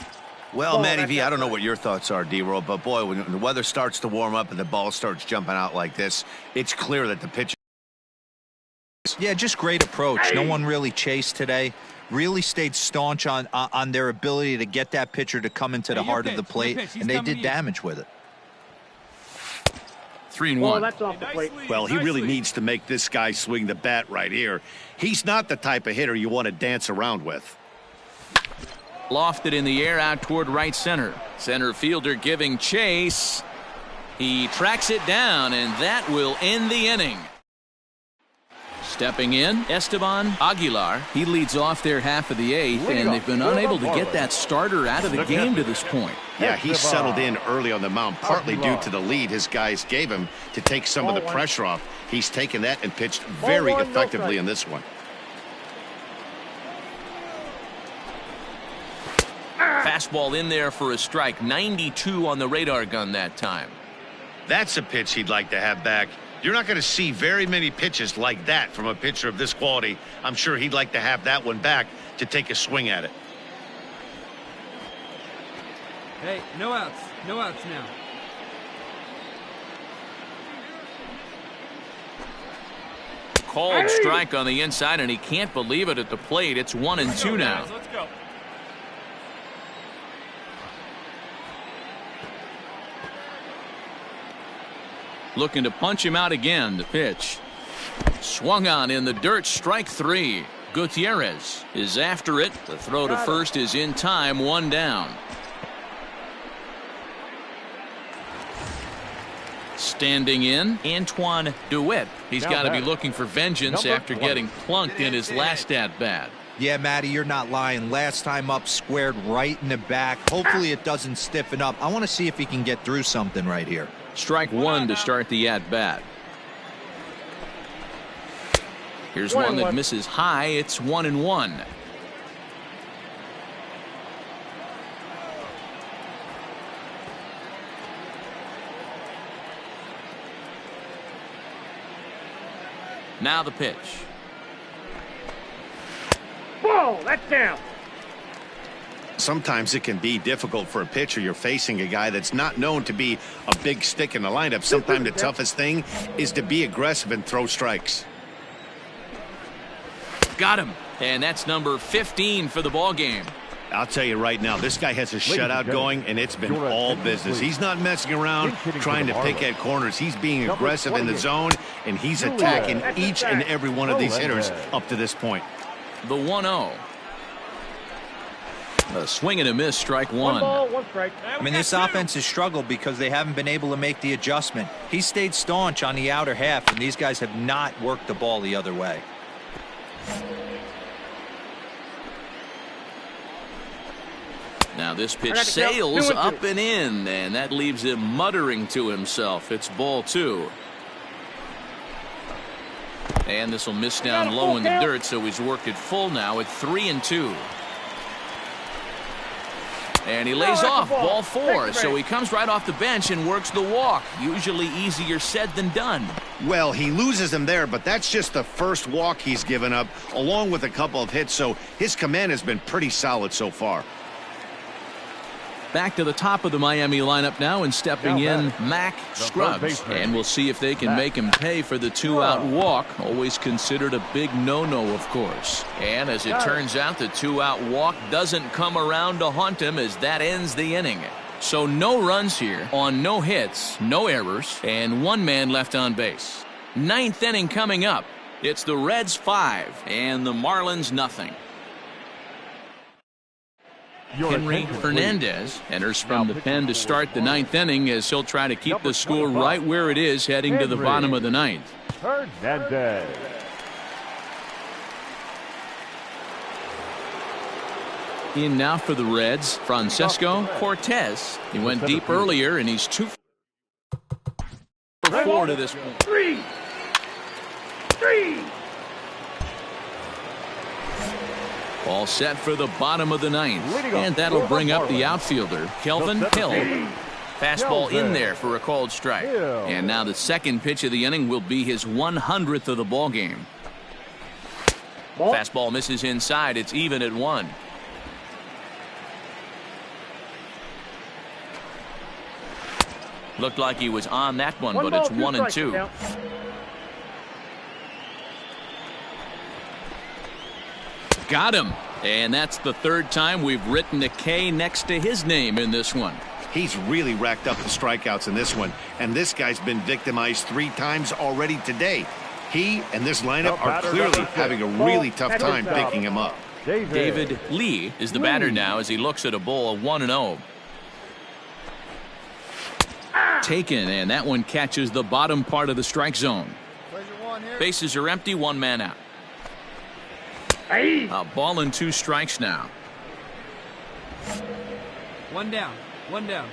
Well, Matty V, I don't know what your thoughts are, D-Roll, but boy, when the weather starts to warm up and the ball starts jumping out like this, it's clear that the pitcher... Yeah, just great approach. No one really chased today. Really stayed staunch on their ability to get that pitcher to come into the heart of the plate, and they did damage with it. 3-1. Well, that's off the plate. Well, he really needs to make this guy swing the bat right here. He's not the type of hitter you want to dance around with. Lofted in the air out toward right center. Center fielder giving chase. He tracks it down, and that will end the inning. Stepping in, Esteban Aguilar. He leads off their half of the eighth, and they've been unable to get that starter out of the game to this point. Yeah, he settled in early on the mound, partly due to the lead his guys gave him to take some of the pressure off. He's taken that and pitched very effectively in this one. Fastball in there for a strike. 92 on the radar gun that time. That's a pitch he'd like to have back. You're not going to see very many pitches like that from a pitcher of this quality. I'm sure he'd like to have that one back to take a swing at it. Hey, no outs. No outs now. Called strike on the inside, and he can't believe it at the plate. It's 1-2 now. Let's go. Looking to punch him out again. The pitch. Swung on in the dirt. Strike 3. Gutierrez is after it. The throw to first is in time. 1 down. Standing in, Antoine DeWitt. He's got to be looking for vengeance after getting plunked in his last at-bat. Yeah, Matty, you're not lying. Last time up, squared right in the back. Hopefully it doesn't stiffen up. I want to see if he can get through something right here. Strike 1 to start the at-bat. Here's one that misses high. It's 1-1. Now the pitch. Whoa, that's down. Sometimes it can be difficult for a pitcher. You're facing a guy that's not known to be a big stick in the lineup. Sometimes the toughest thing is to be aggressive and throw strikes. Got him. And that's number 15 for the ball game. I'll tell you right now, this guy has a shutout going, and it's been all business. He's not messing around trying to pick at corners. He's being aggressive in the zone, and he's attacking each and every one of these hitters up to this point. The 1-0. A swing and a miss, strike 1. 1 ball, 1 strike. I mean, this offense has struggled because they haven't been able to make the adjustment. He stayed staunch on the outer half, and these guys have not worked the ball the other way. Now this pitch sails up and in, and that leaves him muttering to himself. It's ball 2. And this will miss down low in the dirt, so he's worked it full now at 3-2. And he lays off ball 4, so he comes right off the bench and works the walk. Usually easier said than done. Well, he loses him there, but that's just the first walk he's given up, along with a couple of hits, so his command has been pretty solid so far. Back to the top of the Miami lineup now, and stepping in, Mac Scruggs. And we'll see if they can make him pay for the 2-out walk. Always considered a big no-no, of course. And as it turns out, the 2-out walk doesn't come around to haunt him, as that ends the inning. So no runs here on no hits, no errors, and 1 man left on base. 9th inning coming up. It's the Reds 5 and the Marlins nothing. Henry Hernandez enters from the pen to start the 9th inning, as he'll try to keep the score right where it is heading to the bottom of the 9th. Hernandez. In now for the Reds, Francisco Cortez. He went deep earlier, and he's 2 for 4 to this point. 3. All set for the bottom of the 9th, and that'll bring up the outfielder, Kelvin Hill. Fastball in there for a called strike. And now the second pitch of the inning will be his 100th of the ball game. Fastball misses inside. It's even at 1. Looked like he was on that one, but it's 1-2. Got him. And that's the 3rd time we've written a K next to his name in this one. He's really racked up the strikeouts in this one, and this guy's been victimized 3 times already today. He and this lineup are clearly having a really tough time picking him up. David Lee is the batter now, as he looks at a ball of 1-0. Taken, and that one catches the bottom part of the strike zone. down here. Bases are empty, one man out. Hey. A ball and 2 strikes now. One down. One down.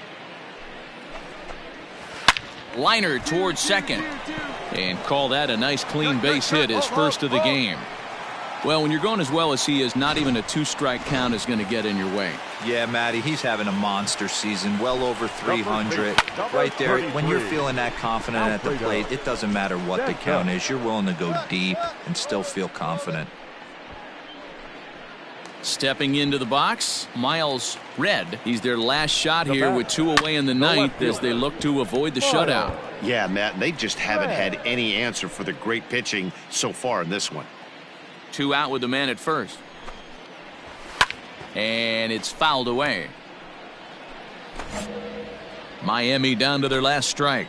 Liner towards second. And call that a nice clean base hit, his first of the game. Well, when you're going as well as he is, not even a 2-strike count is going to get in your way. Yeah, Matty, he's having a monster season, well over 300. Right there, when you're feeling that confident at the plate, it doesn't matter what the count is. You're willing to go deep and still feel confident. Stepping into the box, Miles Red. He's their last shot here with 2 away in the ninth as they look to avoid the shutout. Yeah, Matt, they just haven't had any answer for the great pitching so far in this one. 2 out with the man at first. And it's fouled away. Miami down to their last strike.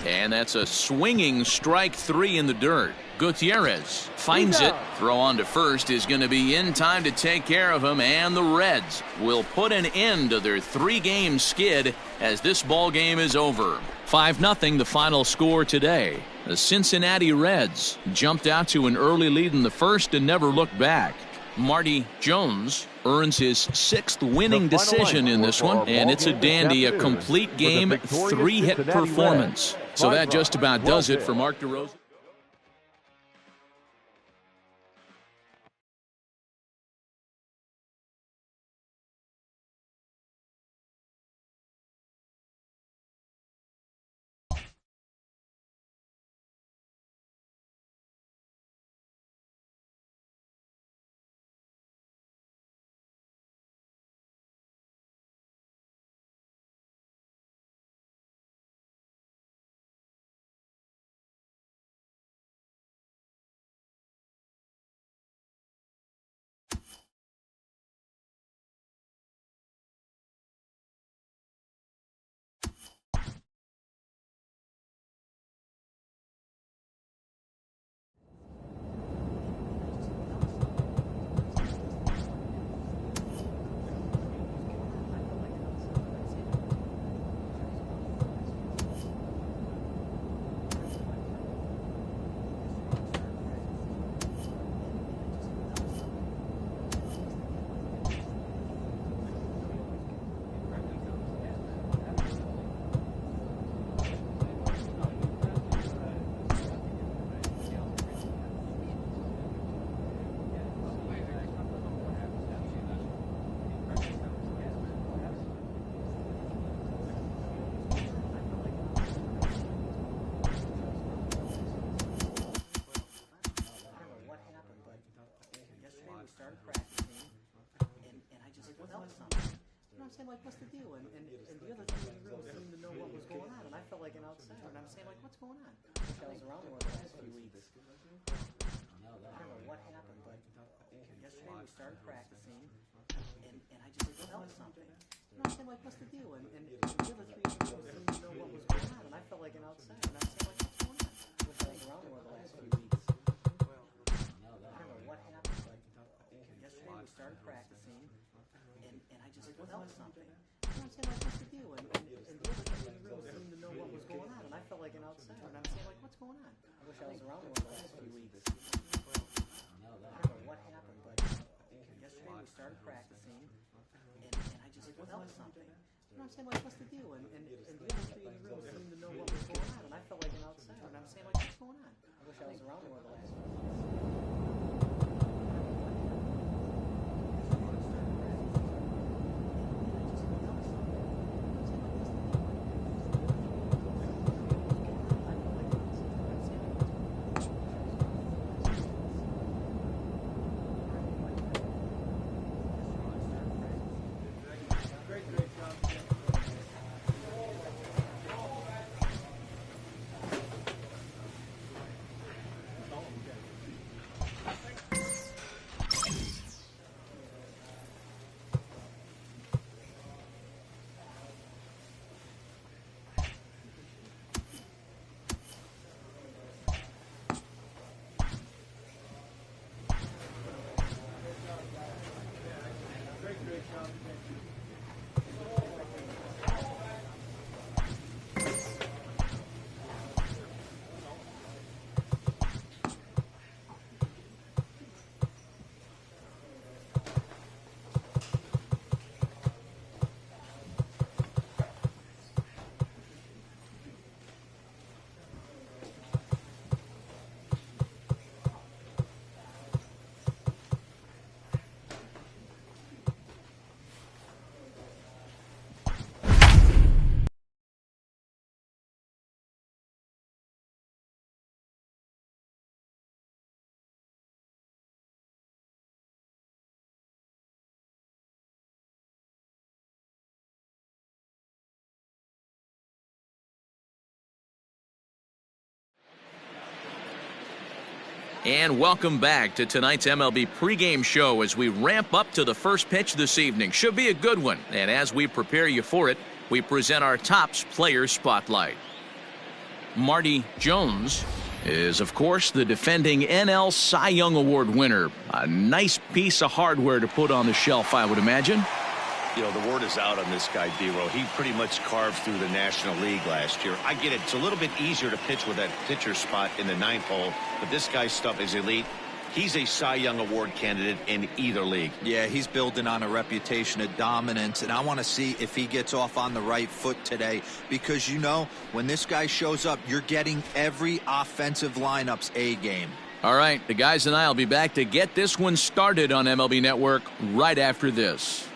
And that's a swinging strike 3 in the dirt. Gutierrez finds it. Throw on to first is going to be in time to take care of him, and the Reds will put an end to their 3-game skid as this ball game is over. 5-0 the final score today. The Cincinnati Reds jumped out to an early lead in the first and never looked back. Marty Jones earns his 6th winning decision in this one, and it's a dandy, a complete game, 3-hit performance. So that just about does it for Mark DeRosa. saying, like, what's the deal? And the other two in the room seemed to know what was going on, and I felt like an outsider, and I'm saying, like, what's going on? I was around more the last few weeks. I don't know what happened, but yesterday we started practicing, and I just felt something. And I'm saying, like, what's the deal? And the other three in the room seemed to know what was going on, and I felt like an outsider, and I'm saying, like, what's going on? I was around more the last few weeks. I don't know what happened, but yesterday we started practicing, and I just felt something. And I'm saying, like, what's the deal? And the other two in the room seemed to know what was going on, and I felt like an outsider, and I'm saying, like, what's going on? I wish I was around more the last few weeks. I don't know what happened, but yesterday we started practicing, and I just felt something. And I'm saying, like, what's the deal? And the other three in the room seemed to know what was going on, and I felt like an outsider, and I'm saying, like, what's going on? I wish I was around more the last few weeks. And welcome back to tonight's MLB pregame show as we ramp up to the first pitch this evening. Should be a good one. And as we prepare you for it, we present our Topps Player Spotlight. Marty Jones is, of course, the defending NL Cy Young Award winner. A nice piece of hardware to put on the shelf, I would imagine. You know, the word is out on this guy, D-Row. He pretty much carved through the National League last year. I get it. It's a little bit easier to pitch with that pitcher spot in the 9th hole, but this guy's stuff is elite. He's a Cy Young Award candidate in either league. Yeah, he's building on a reputation of dominance, and I want to see if he gets off on the right foot today because, you know, when this guy shows up, you're getting every offensive lineup's A game. All right, the guys and I will be back to get this one started on MLB Network right after this.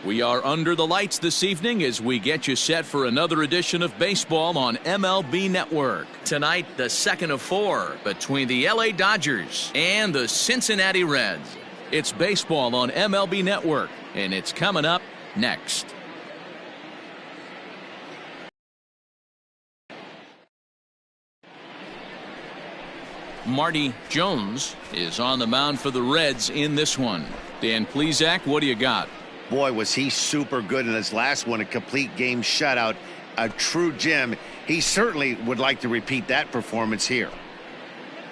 We are under the lights this evening as we get you set for another edition of baseball on MLB Network. Tonight, the second of 4 between the LA Dodgers and the Cincinnati Reds. It's baseball on MLB Network, and it's coming up next. Marty Jones is on the mound for the Reds in this one. Dan Plesac, what do you got? Boy, was he super good in his last one, a complete game shutout, a true gem. He certainly would like to repeat that performance here.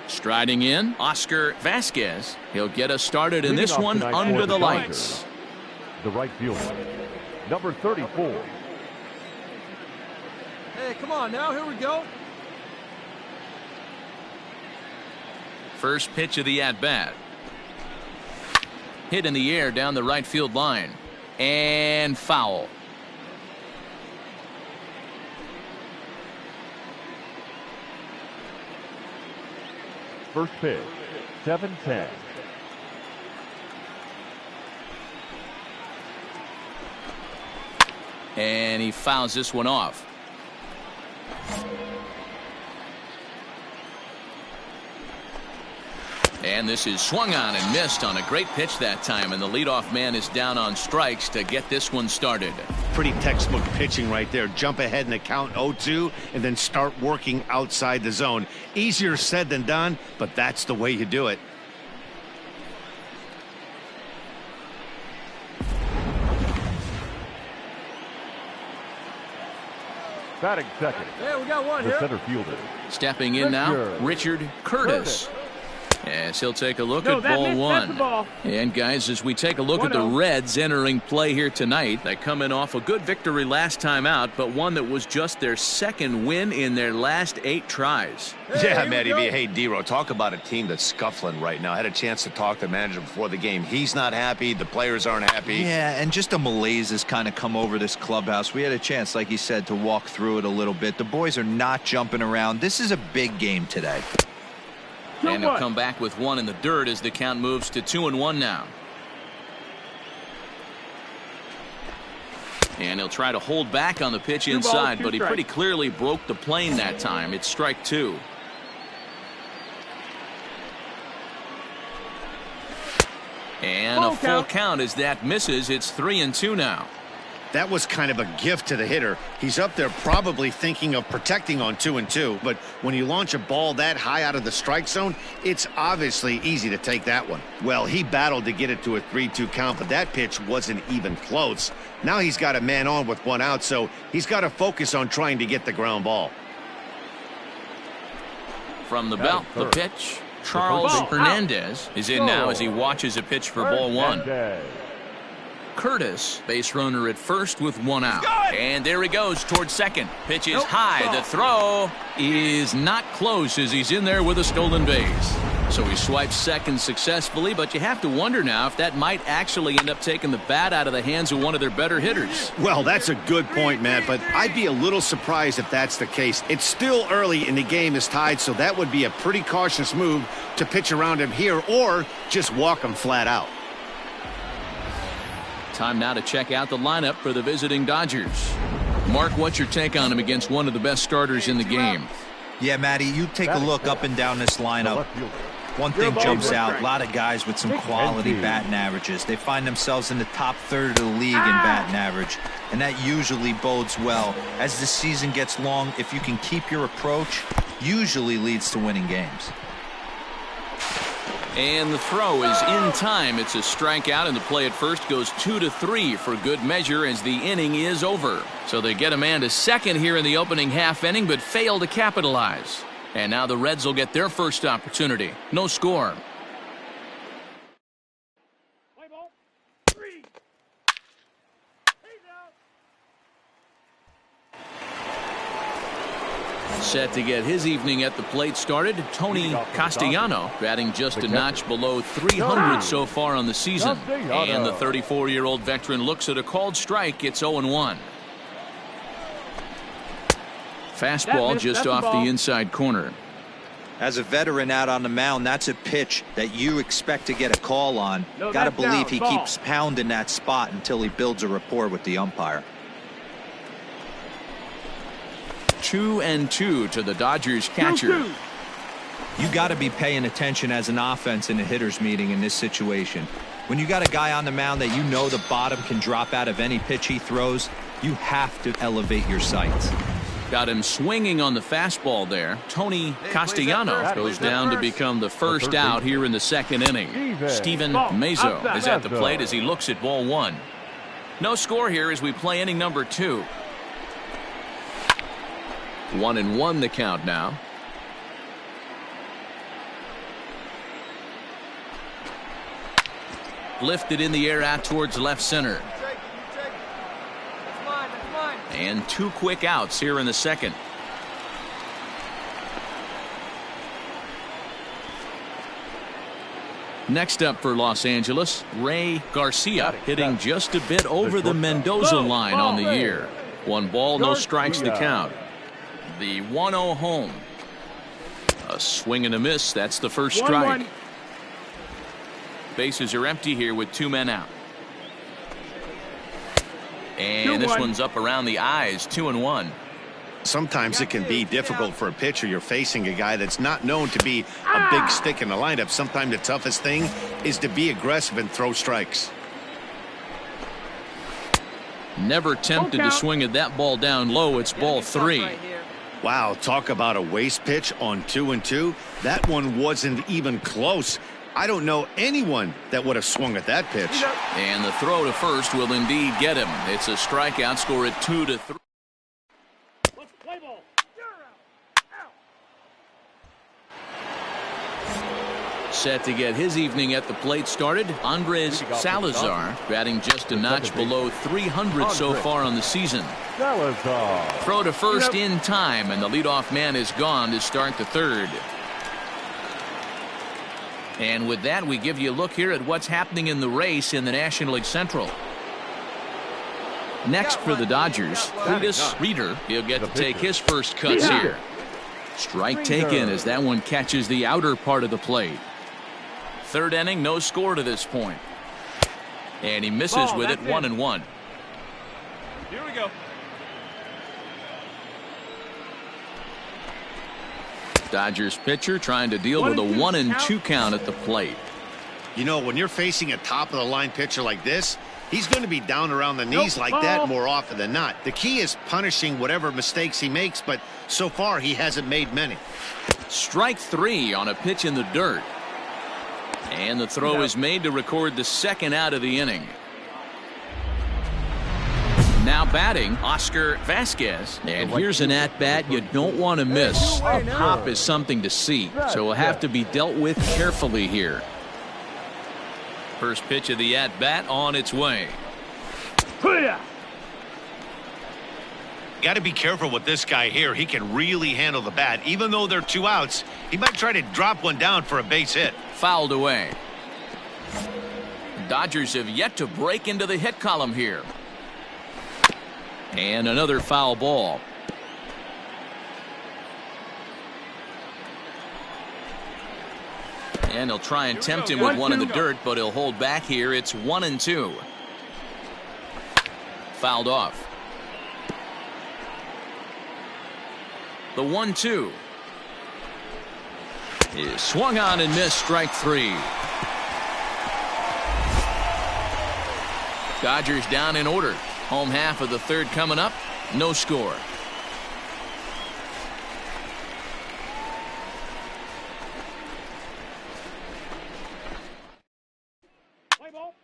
Striding in, Oscar Vasquez. He'll get us started in this one under the lights. The right fielder, number 34. Hey, come on now. Here we go. First pitch of the at-bat. Hit in the air down the right field line. And foul. First pitch, 7-10. And he fouls this one off. And this is swung on and missed on a great pitch that time, and the leadoff man is down on strikes to get this one started. Pretty textbook pitching right there. Jump ahead in the count 0-2 and then start working outside the zone. Easier said than done, but that's the way you do it. Batting second. Yeah, we got one The here. center fielder. Stepping in now, Richard Curtis. As he'll take a look at ball one. And guys, as we take a look at the Reds entering play here tonight, they come in off a good victory last time out, but one that was just their second win in their last 8 tries. Yeah, Matty V. Hey, D-Row, talk about a team that's scuffling right now. I had a chance to talk to the manager before the game. He's not happy. The players aren't happy. Yeah, and just a malaise has kind of come over this clubhouse. We had a chance, like you said, to walk through it a little bit. The boys are not jumping around. This is a big game today. And he'll come back with one in the dirt as the count moves to 2-1 now. And he'll try to hold back on the pitch inside, but he pretty clearly broke the plane that time. It's strike 2. And a full count as that misses. It's 3-2 now. That was kind of a gift to the hitter. He's up there probably thinking of protecting on 2-2, but when you launch a ball that high out of the strike zone, it's obviously easy to take that one. Well, he battled to get it to a 3-2 count, but that pitch wasn't even close. Now he's got a man on with 1 out, so he's got to focus on trying to get the ground ball. From the belt, the pitch. Charles Hernandez is in now as he watches a pitch for ball 1. Curtis, base runner at first with 1 out. And there he goes towards second. Pitch is high. The throw is not close as he's in there with a stolen base. So he swipes second successfully, but you have to wonder now if that might actually end up taking the bat out of the hands of one of their better hitters. Well, that's a good point, Matt, but I'd be a little surprised if that's the case. It's still early and the game is tied, so that would be a pretty cautious move to pitch around him here or just walk him flat out. Time now to check out the lineup for the visiting Dodgers. Mark, what's your take on him against one of the best starters in the game? Yeah, Matty, you take a look up and down this lineup. One thing jumps out, a lot of guys with some quality batting averages. They find themselves in the top third of the league in batting average, and that usually bodes well. As the season gets long, if you can keep your approach, usually leads to winning games. And the throw is in time. It's a strikeout, and the play at first goes 2-3 for good measure as the inning is over. So they get a man to second here in the opening half inning, but fail to capitalize. And now the Reds will get their first opportunity. No score. Play ball. 3. He's out. Set to get his evening at the plate started, Tony Castellano, batting just a notch below 300 so far on the season. And the 34-year-old veteran looks at a called strike. It's 0-1. Fastball just off the inside corner. As a veteran out on the mound, that's a pitch that you expect to get a call on. Got to believe he keeps pounding that spot until he builds a rapport with the umpire. 2-2 to the Dodgers catcher. You got to be paying attention as an offense in a hitter's meeting in this situation. When you got a guy on the mound that you know the bottom can drop out of any pitch he throws, you have to elevate your sights. Got him swinging on the fastball there. Tony Castellano goes down to become the first out here in the second inning. Steven Mazzo is at the plate as he looks at ball one. No score here as we play inning number 2. 1-1 the count now. Lifted in the air out towards left center. And 2 quick outs here in the second. Next up for Los Angeles, Ray Garcia, hitting just a bit over the Mendoza line on the year. 1 ball, no strikes to count. The 1-0 home. A swing and a miss. That's the first strike. Bases are empty here with 2 men out. And this one's up around the eyes. 2-1. Sometimes it can be difficult for a pitcher. You're facing a guy that's not known to be a big stick in the lineup. Sometimes the toughest thing is to be aggressive and throw strikes. Never tempted to swing at that ball down low. It's ball 3. Wow, talk about a waste pitch on 2-2. That one wasn't even close. I don't know anyone that would have swung at that pitch. And the throw to first will indeed get him. It's a strikeout. Score at 2-3. Let's play ball. Set to get his evening at the plate started, Andres Salazar, batting just a notch below 300 so far on the season. Throw to first in time, and the leadoff man is gone to start the third. And with that, we give you a look here at what's happening in the race in the National League Central. Next for the Dodgers, Cletus Reeder. He'll get to take his first cuts here. Strike taken as that one catches the outer part of the plate. Third inning, no score to this point. And he misses with it. 1-1. Here we go. Dodgers pitcher trying to deal with a 1-2 count at the plate. You know, when you're facing a top-of-the-line pitcher like this, he's going to be down around the knees like that more often than not. The key is punishing whatever mistakes he makes, but so far he hasn't made many. Strike 3 on a pitch in the dirt. And the throw is made to record the second out of the inning. Now batting, Oscar Vasquez. And here's an at-bat you don't want to miss. A pop is something to see, so will have to be dealt with carefully here. First pitch of the at-bat on its way. Got to be careful with this guy here. He can really handle the bat. Even though they're 2 outs, he might try to drop one down for a base hit. Fouled away. Dodgers have yet to break into the hit column here. And another foul ball. And he'll try and tempt him with one in the dirt, but he'll hold back here. It's 1-2. Fouled off. The 1-2. is swung on and missed, strike 3. Dodgers down in order. Home half of the third coming up. No score. Play ball.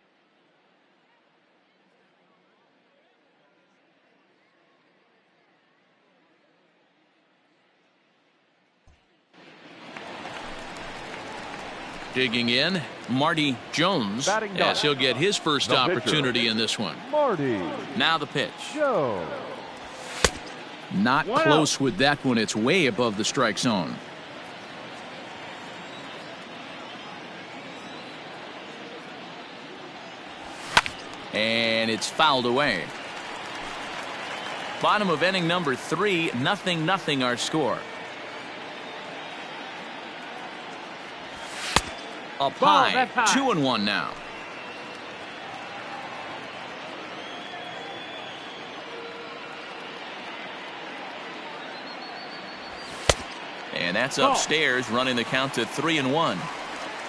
Digging in, Marty Jones. Batting Yes, done. he'll get his first The pitcher. opportunity in this one. Marty Now the pitch. Jones. Not One close with that one. It's way above the strike zone. And it's fouled away. Bottom of inning number 3, 0-0 our score. Up Ball, high, that's high. 2-1 now. And that's Ball. upstairs, running the count to 3-1.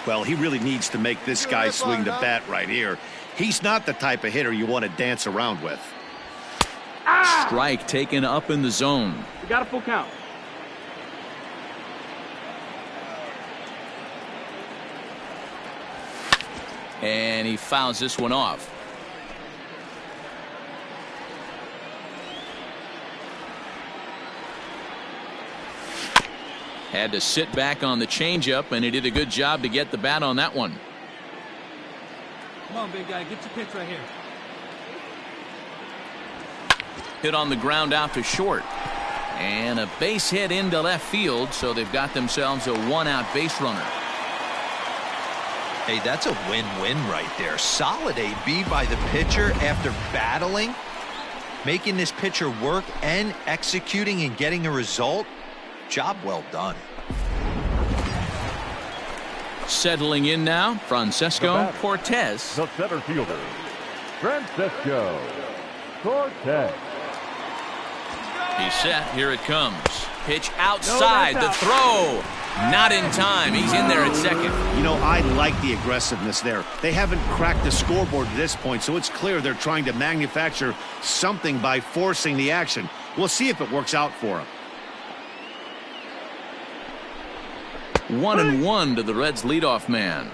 Well, he really needs to make this guy swing the bat right here. He's not the type of hitter you want to dance around with. Strike taken up in the zone. We got a full count. And he fouls this one off. Had to sit back on the changeup, and he did a good job to get the bat on that one. Come on, big guy. Get your pitch right here. Hit on the ground out to short. And a base hit into left field, so they've got themselves a one-out base runner. Hey, that's a win-win right there. Solid AB by the pitcher after battling, making this pitcher work and executing and getting a result. Job well done. Settling in now, Francesco Cortez. The center fielder, Francisco Cortez. He's set. Here it comes. Pitch outside. The throw. Not in time. He's in there at second. You know, I like the aggressiveness there. They haven't cracked the scoreboard at this point, so it's clear they're trying to manufacture something by forcing the action. We'll see if it works out for them. 1-1 to the Reds leadoff man.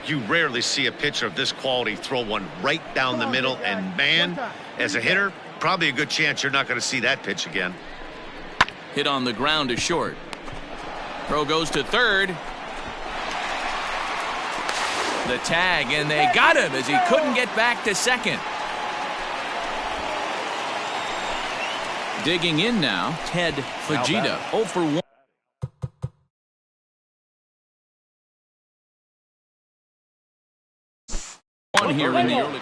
You rarely see a pitcher of this quality throw one right down the middle, and man, as a hitter, probably a good chance you're not going to see that pitch again. Hit on the ground to short. Throw goes to third. The tag, and they got him as he couldn't get back to second. Digging in now, Ted Fujita, 0 for 1. Here in the early.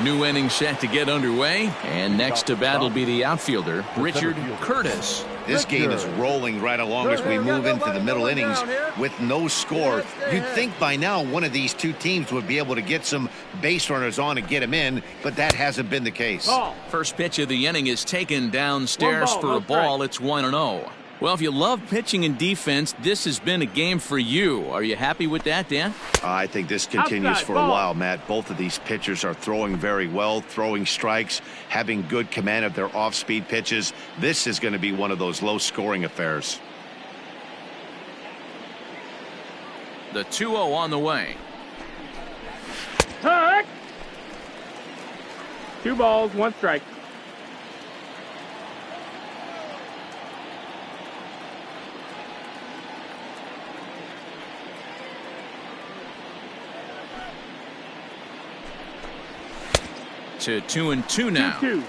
New inning set to get underway, and next to bat will be the outfielder, Richard Curtis. This game is rolling right along as we move into the middle innings with no score. You'd think by now one of these two teams would be able to get some base runners on and get them in, but that hasn't been the case. Ball. First pitch of the inning is taken downstairs for a ball. It's 1-0. Well, if you love pitching and defense, this has been a game for you. Are you happy with that, Dan? I think this continues Outside, for a ball. while, Matt. Both of these pitchers are throwing very well, throwing strikes, having good command of their off-speed pitches. This is going to be one of those low-scoring affairs. The 2-0 on the way. Hook. 2 balls, 1 strike. To 2-2 now. 2-2.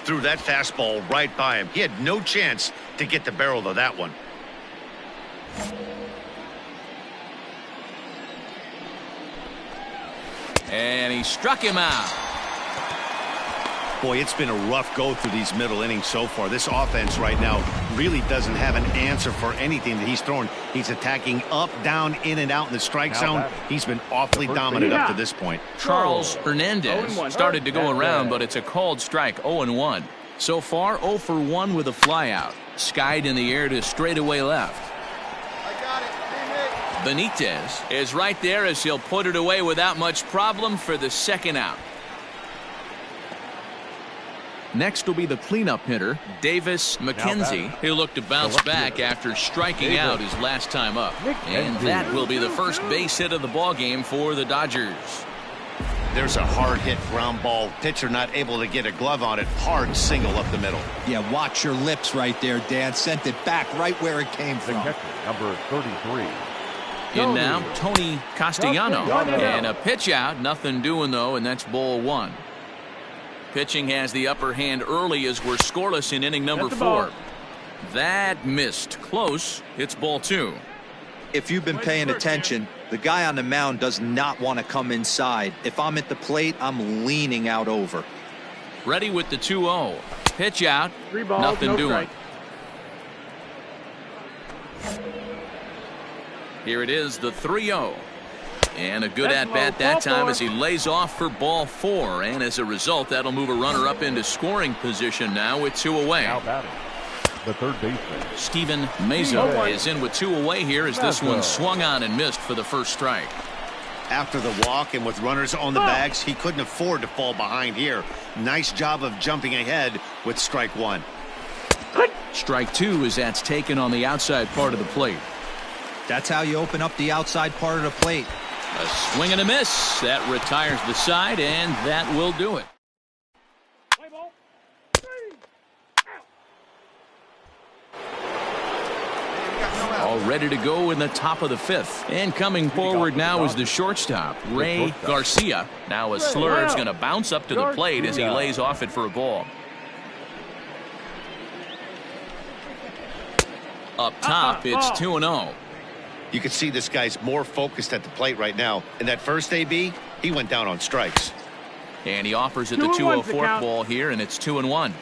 Threw that fastball right by him. He had no chance to get the barrel of that one. And he struck him out. Boy, it's been a rough go through these middle innings so far. This offense right now really doesn't have an answer for anything that he's throwing. He's attacking up, down, in, and out in the strike zone. He's been awfully dominant up to this point. Charles Hernandez 0-1. started to go around, but it's a called strike, 0-1. So far, 0 for 1 with a flyout. Skied in the air to straightaway left. Benitez is right there as he'll put it away without much problem for the second out. Next will be the cleanup hitter, Davis McKenzie, who looked to bounce back after striking out his last time up. And that will be the first base hit of the ballgame for the Dodgers. There's a hard hit ground ball. Pitcher not able to get a glove on it. Hard single up the middle. Yeah, watch your lips right there, Dan. Sent it back right where it came from. Number 33. In now, Tony Castellano. And a pitch out. Nothing doing, though, and that's ball one. Pitching has the upper hand early as we're scoreless in inning number 4. That missed. Close. It's ball 2. If you've been paying attention, the guy on the mound does not want to come inside. If I'm at the plate, I'm leaning out over. Ready with the 2-0. Pitch out. 3 balls, nothing no doing. strike. Here it is, the 3-0. And a good at-bat that time as he lays off for ball 4. And as a result, that'll move a runner up into scoring position now with 2 away. Now batting, the third baseman. Steven Mazza is in with 2 away here as this one swung on and missed for the first strike. After the walk and with runners on the bags, he couldn't afford to fall behind here. Nice job of jumping ahead with strike 1. Strike 2 as that's taken on the outside part of the plate. That's how you open up the outside part of the plate. A swing and a miss. That retires the side, and that will do it. All ready to go in the top of the 5th. And coming forward now is the shortstop, Ray Garcia. Now a slurve's going to bounce up to the plate as he lays off it for a ball. Up top, it's 2-0. You can see this guy's more focused at the plate right now. In that first AB, he went down on strikes. And he offers it the 2-0 fourth ball here, and it's 2-1.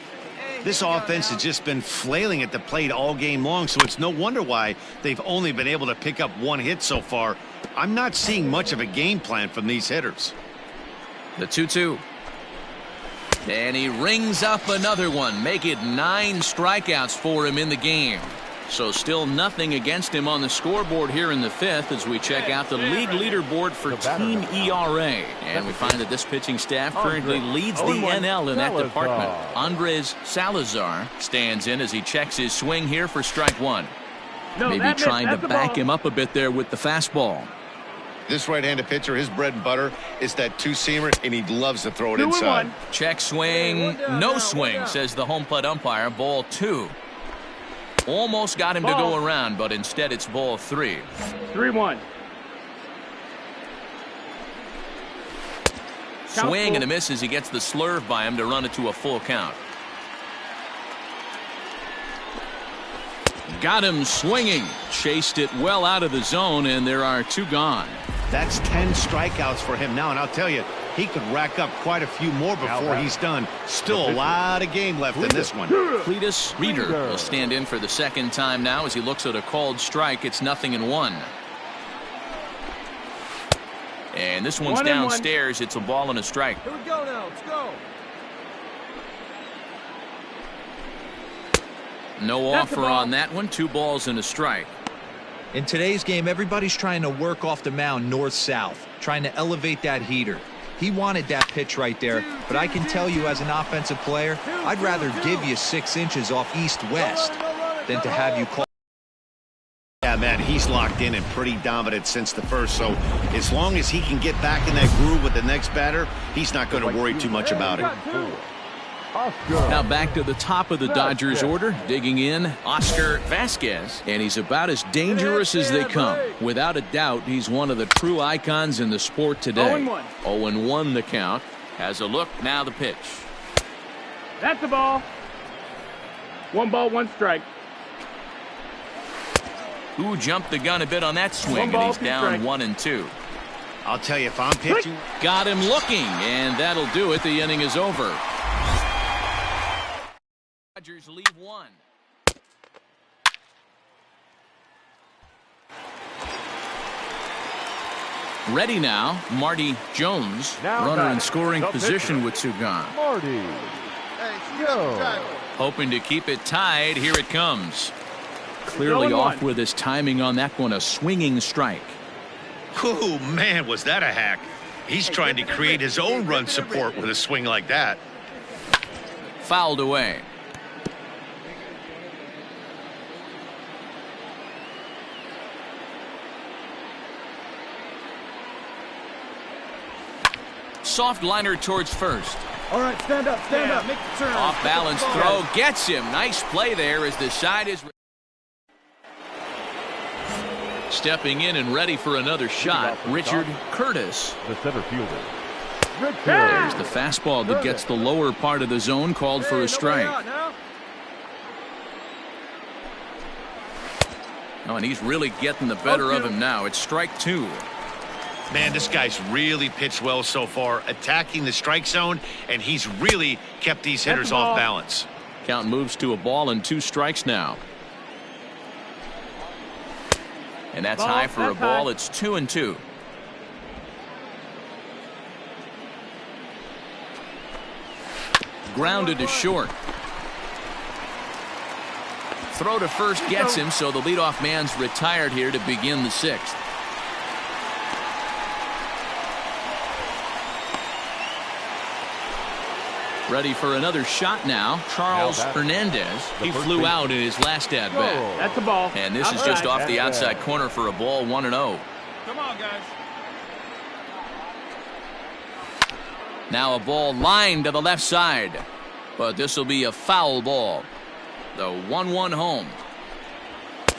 This offense has just been flailing at the plate all game long, so it's no wonder why they've only been able to pick up 1 hit so far. I'm not seeing much of a game plan from these hitters. The 2-2. And he rings up another one. Make it 9 strikeouts for him in the game. So still nothing against him on the scoreboard here in the 5th as we check out the league leaderboard for team ERA. And we find that this pitching staff currently leads the NL in that department. Andres Salazar stands in as he checks his swing here for strike 1. Maybe trying to back him up a bit there with the fastball. This right-handed pitcher, his bread and butter is that 2-seamer, and he loves to throw it inside. Check swing, no swing, says the home plate umpire. Ball 2. Almost got him to go around, but instead it's ball 3. 3-1. Swing and a miss as he gets the slurve by him to run it to a full count. Got him swinging. Chased it well out of the zone, and there are 2 gone. That's 10 strikeouts for him now, and I'll tell you, he could rack up quite a few more before he's done. Still a lot of game left in this one. Cletus Reeder will stand in for the second time now as he looks at a called strike. It's 0-1. And this one's downstairs. It's a ball and a strike. Here we go now. Let's go. No offer on that one. 2 balls and a strike. In today's game, everybody's trying to work off the mound north-south, trying to elevate that heater. He wanted that pitch right there, but I can tell you as an offensive player, I'd rather give you 6 inches off east-west than to have you call. Yeah, man, he's locked in and pretty dominant since the first, so as long as he can get back in that groove with the next batter, he's not going to worry too much about it. Now back to the top of the Dodgers order, digging in, Oscar Vasquez, and he's about as dangerous as they come. Without a doubt, he's one of the true icons in the sport today. 0-1 the count. Has a look, now the pitch. That's the ball. 1 ball, 1 strike. Who jumped the gun a bit on that swing, and he's down 1-2. I'll tell you, if I'm pitching. Got him looking, and that'll do it. The inning is over. Dodgers lead 1. Ready now, Marty Jones, runner in scoring position with 2 gone. Marty, go. Hoping to keep it tied. Here it comes. Clearly off with his timing on that one. A swinging strike. Oh, man, was that a hack. He's trying to create his own run support with a swing like that. Fouled away. Soft liner towards first. All right, stand up, make the turn. Off balance throw gets him. Nice play there as the side is stepping in and ready for another shot. Richard Curtis. The center fielder. There's the fastball that gets the lower part of the zone, called for a strike. Oh, and he's really getting the better of him now. It's strike 2. Man, this guy's really pitched well so far, attacking the strike zone, and he's really kept these hitters off balance. Count moves to a ball and 2 strikes now. And that's high for a ball. It's 2-2. Grounded to short. Throw to first gets him, so the leadoff man's retired here to begin the 6th. Ready for another shot now. Charles Hernandez. He flew out in his last at-bat. That's a ball. And this is just off the outside corner for a ball, 1-0. Come on, guys. Now a ball lined to the left side. But this will be a foul ball. The 1-1 home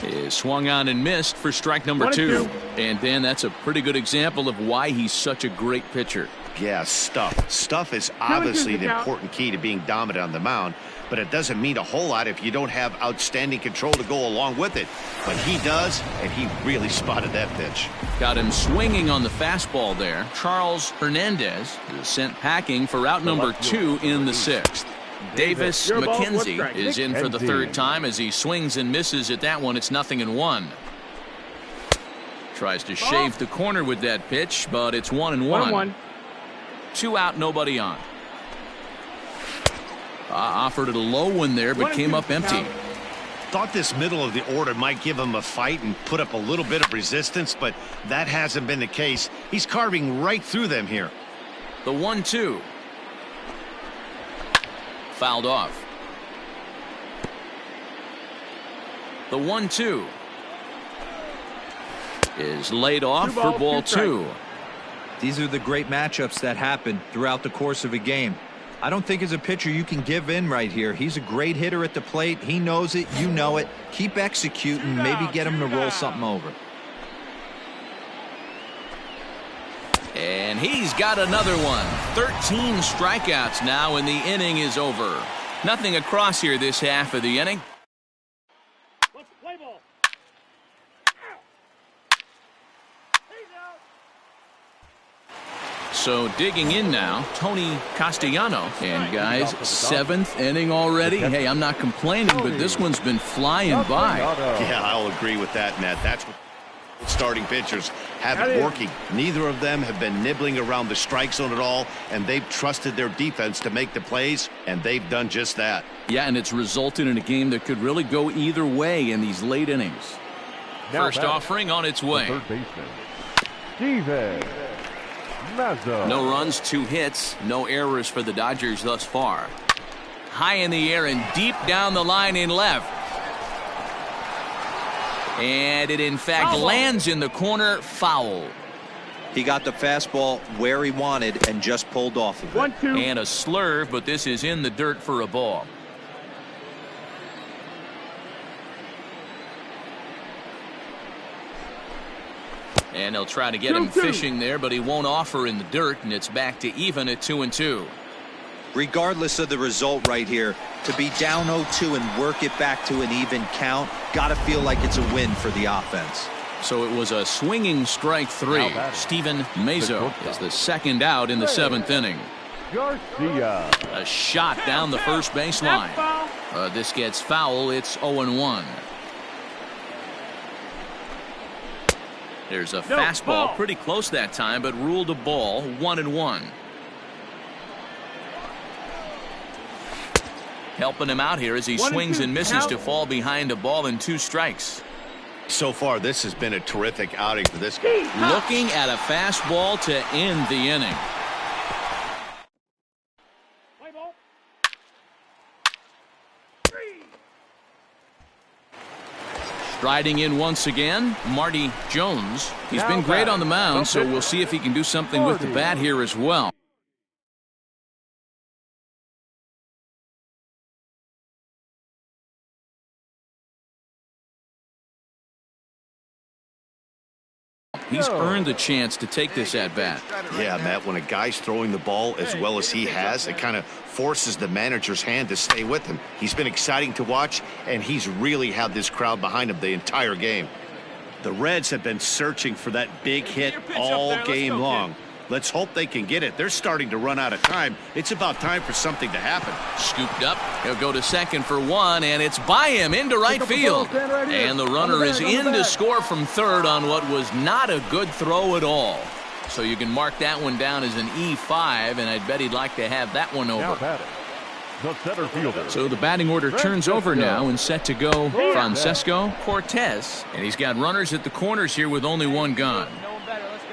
is swung on and missed for strike number 2. And Dan, that's a pretty good example of why he's such a great pitcher. Yeah, stuff. Stuff is obviously the important key to being dominant on the mound, but it doesn't mean a whole lot if you don't have outstanding control to go along with it. But he does, and he really spotted that pitch. Got him swinging on the fastball there. Charles Hernandez is sent packing for out number 2 in the 6th. Davis McKenzie is in for the 3rd time as he swings and misses at that one. It's 0-1. Tries to shave the corner with that pitch, but it's 1-1. 2 out, nobody on. Offered it a low one there, but came up empty. Thought this middle of the order might give him a fight and put up a little bit of resistance, but that hasn't been the case. He's carving right through them here. The 1-2. Fouled off. The 1-2 is laid off for ball 2. These are the great matchups that happen throughout the course of a game. I don't think as a pitcher you can give in right here. He's a great hitter at the plate. He knows it. You know it. Keep executing. Maybe get him to roll something over. And he's got another one. 13 strikeouts now, and the inning is over. Nothing across here this half of the inning. Let's play ball. So digging in now, Tony Castellano. And guys, 7th inning already. Hey, I'm not complaining, but this one's been flying by. Yeah, I'll agree with that, Matt. That's what starting pitchers have it working. Neither of them have been nibbling around the strike zone at all, and they've trusted their defense to make the plays, and they've done just that. Yeah, and it's resulted in a game that could really go either way in these late innings. First offering on its way. Third baseman, Steven Mazza. No runs, 2 hits, no errors for the Dodgers thus far. High in the air and deep down the line in left. And it in fact lands in the corner. Foul. He got the fastball where he wanted and just pulled off of it. 1-2. And a slurve, but this is in the dirt for a ball. And they'll try to get him fishing there, but he won't offer in the dirt, and it's back to even at 2-2. Regardless of the result right here, to be down 0-2 and work it back to an even count, got to feel like it's a win for the offense. So it was a swinging strike 3. Steven Mazza is the 2nd out in the 7th inning. Garcia. A shot down the first baseline. This gets foul. It's 0-1. There's a fastball pretty close that time, but ruled a ball. 1-1. helping him out here as he swings and misses to fall behind a ball and 2 strikes. So far, this has been a terrific outing for this guy. Looking at a fastball to end the inning. Striding in once again, Marty Jones. He's been great on the mound, so we'll see if he can do something with the bat here as well. He's earned the chance to take this at bat. Yeah, Matt, when a guy's throwing the ball as well as he has, it kind of forces the manager's hand to stay with him. He's been exciting to watch, and he's really had this crowd behind him the entire game. The Reds have been searching for that big hit all game long. Let's hope they can get it. They're starting to run out of time. It's about time for something to happen. Scooped up. He'll go to second for 1, and it's by him into right field. And the runner is in to score from third on what was not a good throw at all. So you can mark that one down as an E5, and I'd bet he'd like to have that one over. The center fielder. So the batting order turns over now and set to go Francesco Cortez. And he's got runners at the corners here with only 1 gone.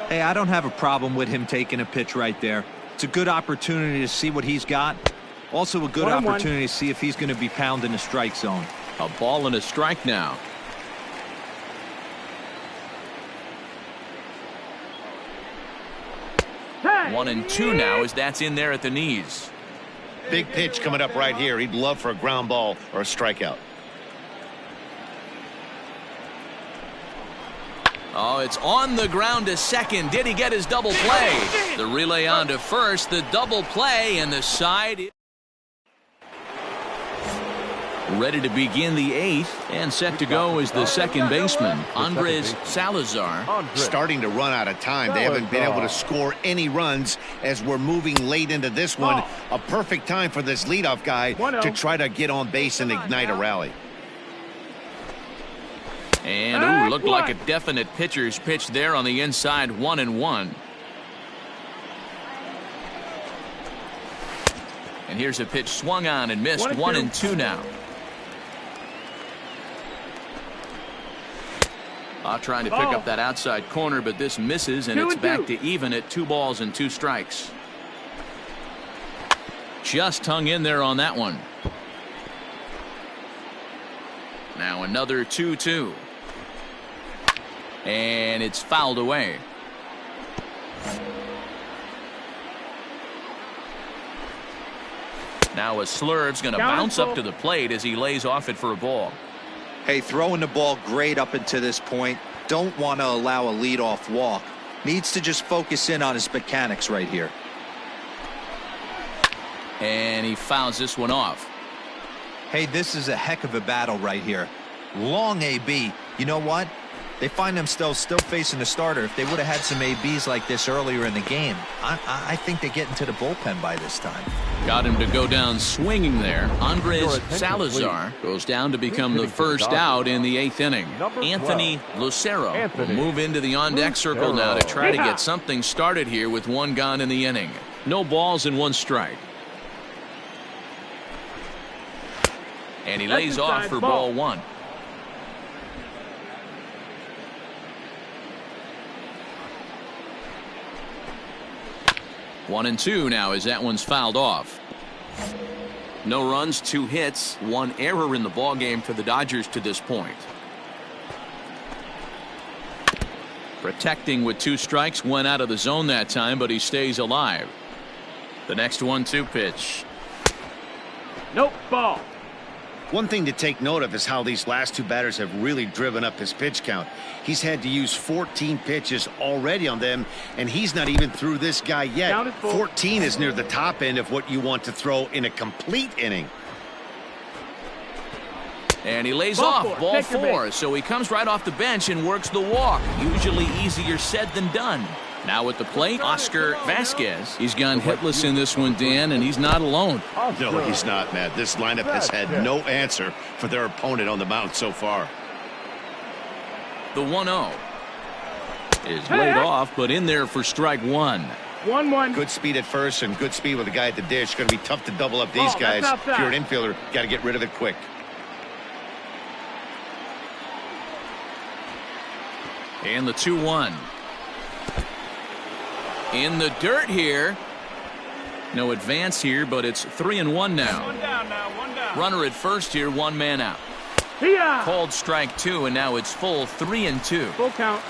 Hey, I don't have a problem with him taking a pitch right there. It's a good opportunity to see what he's got. Also a good opportunity to see if he's going to be pounding the strike zone. A ball and a strike now. Hey! 1-2 now as that's in there at the knees. Big pitch coming up right here. He'd love for a ground ball or a strikeout. Oh, it's on the ground to second. Did he get his double play? The relay on to first, the double play, and the side. Ready to begin the 8th, and set to go is the second baseman, Andres Salazar. Starting to run out of time. They haven't been able to score any runs as we're moving late into this one. A perfect time for this leadoff guy to try to get on base and ignite a rally. And looked like a definite pitcher's pitch there on the inside. 1-1. And here's a pitch swung on and missed. 1-2 now. Trying to pick up that outside corner, but this misses, and it's back to even at 2 balls and 2 strikes. Just hung in there on that one. Now another 2-2. And it's fouled away. Now a Slurve's going to bounce up to the plate as he lays off it for a ball. Hey, throwing the ball great up until this point. Don't want to allow a leadoff walk. Needs to just focus in on his mechanics right here. And he fouls this one off. Hey, this is a heck of a battle right here. Long AB. You know what? They find themselves still facing the starter. If they would have had some ABs like this earlier in the game, I think they get into the bullpen by this time. Got him to go down swinging there. Andres Salazar goes down to become the first out in the 8th inning. Anthony Lucero will move into the on-deck circle now to try to get something started here with 1 gone in the inning. No balls and 1 strike. And he lays off for ball 1. One and 2 now as that one's fouled off. No runs, 2 hits, 1 error in the ballgame for the Dodgers to this point. Protecting with 2 strikes, went out of the zone that time, but he stays alive. The next 1-2 pitch. Nope, ball. One thing to take note of is how these last 2 batters have really driven up his pitch count. He's had to use 14 pitches already on them, and he's not even through this guy yet. 14 is near the top end of what you want to throw in a complete inning. And he lays off ball 4, so he comes right off the bench and works the walk. Usually easier said than done. Now at the plate, Oscar Vasquez. He's gone hitless in this one, Dan, and he's not alone. No, he's not, Matt. This lineup has had no answer for their opponent on the mound so far. The 1-0 is laid off, but in there for strike 1. 1-1. Good speed at first and good speed with the guy at the dish. Going to be tough to double up these Oh, guys. that's If you're outside. an infielder, got to get rid of it quick. And the 2-1. In the dirt here. No advance here, but it's 3-1 now. One down. Runner at first here, 1 man out. Here. Called strike 2, and now it's full 3-2. Full count.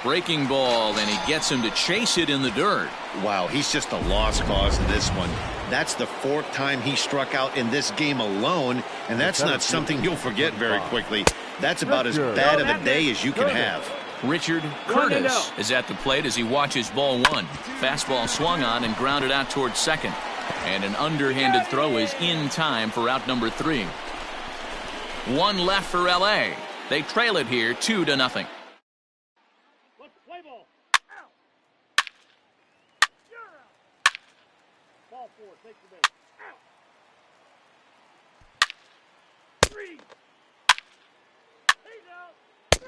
Breaking ball, and he gets him to chase it in the dirt. Wow, he's just a lost cause in this one. That's the 4th time he struck out in this game alone, and that's not something you'll forget very quickly. That's about as bad of a day as you can have. Richard Curtis is at the plate as he watches ball 1. Fastball swung on and grounded out towards second. And an underhanded throw is in time for out number 3. 1 left for L.A. They trail it here 2-0. Play ball. Ball 4. Take the base. Out. 3. He's out. 3.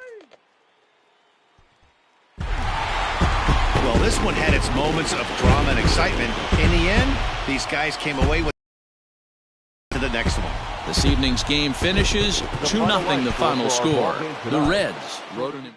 Well, this one had its moments of drama and excitement. In the end, these guys came away with the next one. This evening's game finishes 2-0 the final score. The Reds wrote an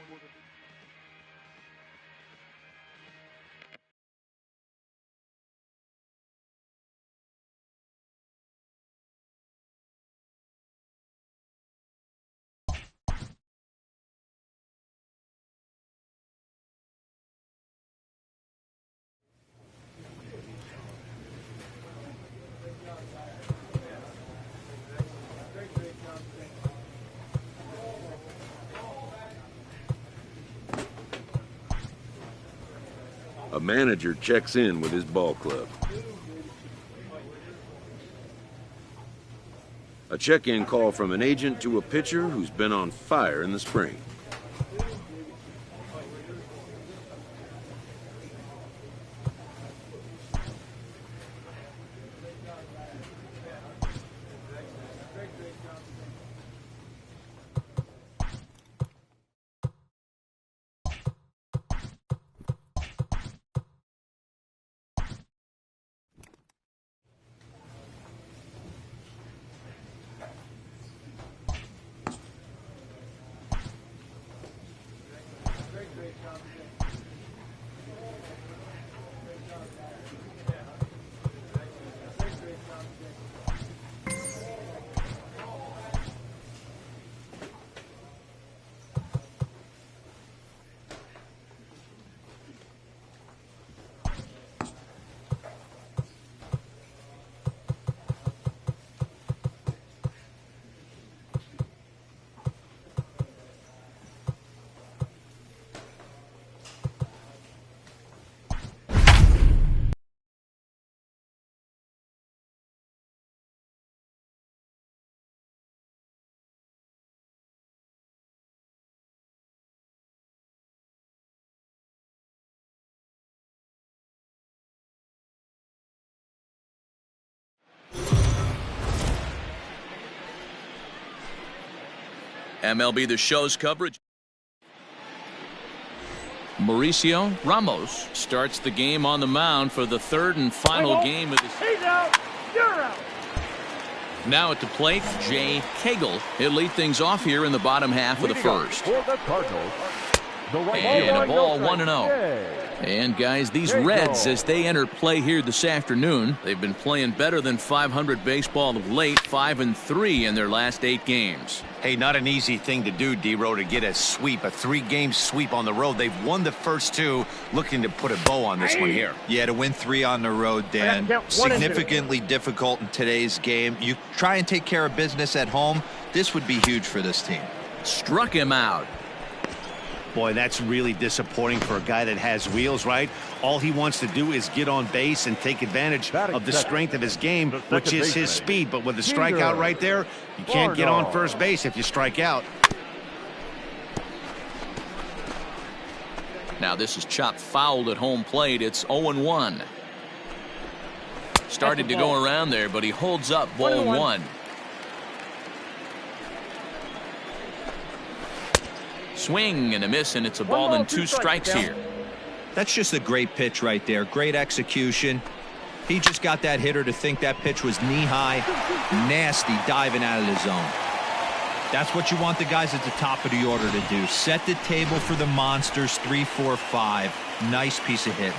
A manager checks in with his ball club. A check-in call from an agent to a pitcher who's been on fire in the spring. MLB The Show's coverage. Mauricio Ramos starts the game on the mound for the 3rd and final game of the season. He's out. You're out. Now at the plate, Jay Cagle. He'll lead things off here in the bottom half of the first. For the Cardinals, the right And a fielder, ball 1-0. Jay. And guys, these Reds, as they enter play here this afternoon, they've been playing better than .500 baseball of late, 5-3 in their last 8 games. Hey, not an easy thing to do, D-Row, to get a sweep, a 3-game sweep on the road. They've won the first 2, looking to put a bow on this one here. Yeah, to win 3 on the road, Dan, significantly difficult in today's game. You try and take care of business at home. This would be huge for this team. Struck him out. Boy, that's really disappointing for a guy that has wheels, right? All he wants to do is get on base and take advantage of the strength of his game, which is his speed. But with a strikeout right there, you can't get on first base if you strike out. Now this is chopped fouled at home plate. It's 0-1. Started to go around there, but he holds up ball 1. Swing and a miss, and it's a ball and 2 strikes here. That's just a great pitch right there. Great execution. He just got that hitter to think that pitch was knee-high. Nasty diving out of the zone. That's what you want the guys at the top of the order to do. Set the table for the monsters. 3, 4, 5. Nice piece of hitting.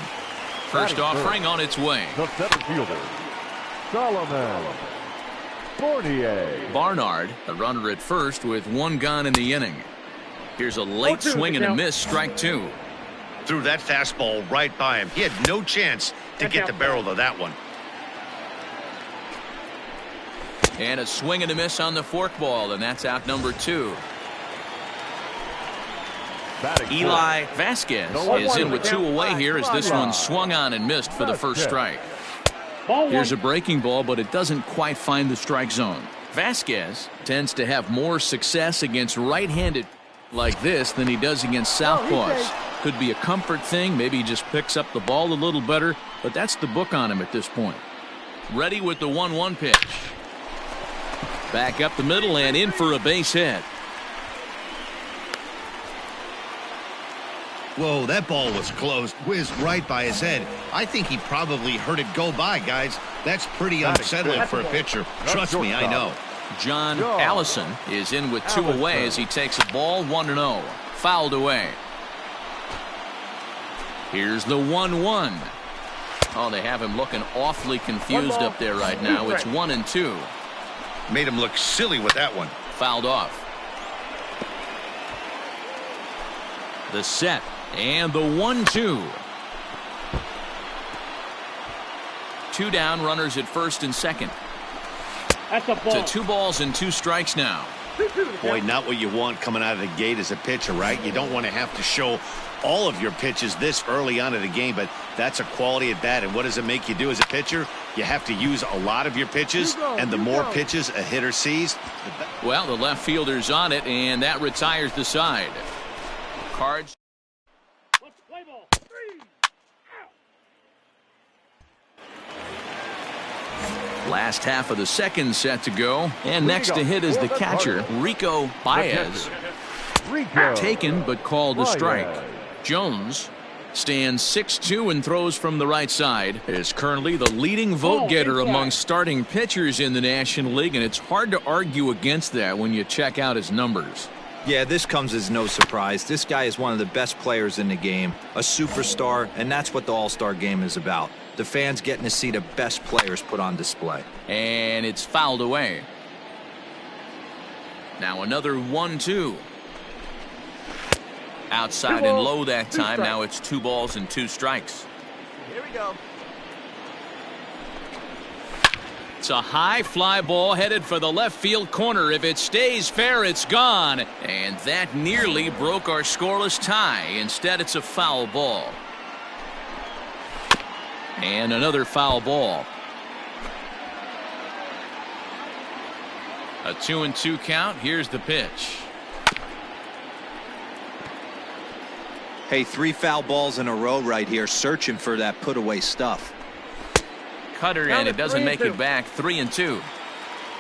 First offering on its way. The center fielder, Solomon Fournier. Barnard, the runner at first with 1 gone in the inning. Here's a late swing and a miss, strike 2. Threw that fastball right by him. He had no chance to get the barrel of that one. And a swing and a miss on the forkball, and that's out number 2. Eli Vasquez is in with 2 away here as this one swung on and missed for the first strike. Here's a breaking ball, but it doesn't quite find the strike zone. Vasquez tends to have more success against right-handed like this than he does against southpaws. Could be a comfort thing. Maybe he just picks up the ball a little better, but that's the book on him at this point. Ready with the 1-1 pitch. Back up the middle and in for a base hit. Whoa, that ball was close. Whizzed right by his head. I think he probably heard it go by, guys. That's pretty unsettling for a pitcher. Trust me, I know. John Allison is in with 2 away as he takes a ball 1-0. Fouled away. Here's the 1-1. Oh, they have him looking awfully confused up there right now. It's 1-2. Made him look silly with that one. Fouled off. The set and the 1-2. 2 down, runners at first and second. That's a ball. To 2 balls and 2 strikes now. Boy, not what you want coming out of the gate as a pitcher, right? You don't want to have to show all of your pitches this early on in the game, but that's a quality at bat. And what does it make you do as a pitcher? You have to use a lot of your pitches, and the more pitches a hitter sees. Well, the left fielder's on it, and that retires the side. Cards. Let's play ball. 3. Last half of the second set to go, and next to hit is the catcher, Rico Baez. Taken but called a strike. Jones stands 6-2 and throws from the right side. Is currently the leading vote getter among starting pitchers in the National League, and it's hard to argue against that when you check out his numbers. Yeah, this comes as no surprise. This guy is one of the best players in the game, a superstar, and that's what the All-Star game is about. The fans getting to see the best players put on display. And it's fouled away. Now another 1-2. Outside and low that time. Now it's 2 balls and 2 strikes. Here we go. It's a high fly ball headed for the left field corner. If it stays fair, it's gone. And that nearly broke our scoreless tie. Instead, it's a foul ball. And another foul ball. A 2-2 count. Here's the pitch. Hey, 3 foul balls in a row right here, searching for that put away stuff. Cutter, and it doesn't make it back. 3-2.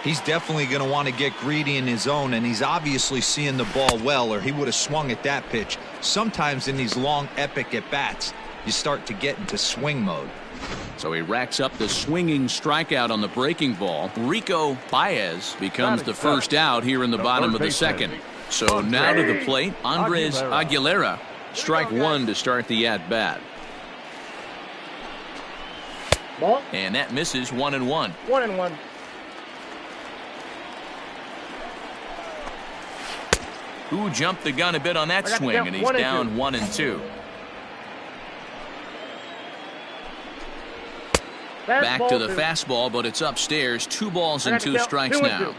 He's definitely going to want to get greedy in his zone, and he's obviously seeing the ball well, or he would have swung at that pitch. Sometimes in these long epic at bats, you start to get into swing mode. So he racks up the swinging strikeout on the breaking ball. Rico Baez becomes the first out here in the bottom of the second. So now to the plate, Andres Aguilera. Strike 1 to start the at-bat. Ball. And that misses 1-1. 1-1. Who jumped the gun a bit on that swing, and he's down 1-2. Back to the fastball, but it's upstairs. 2 balls and 2 strikes now.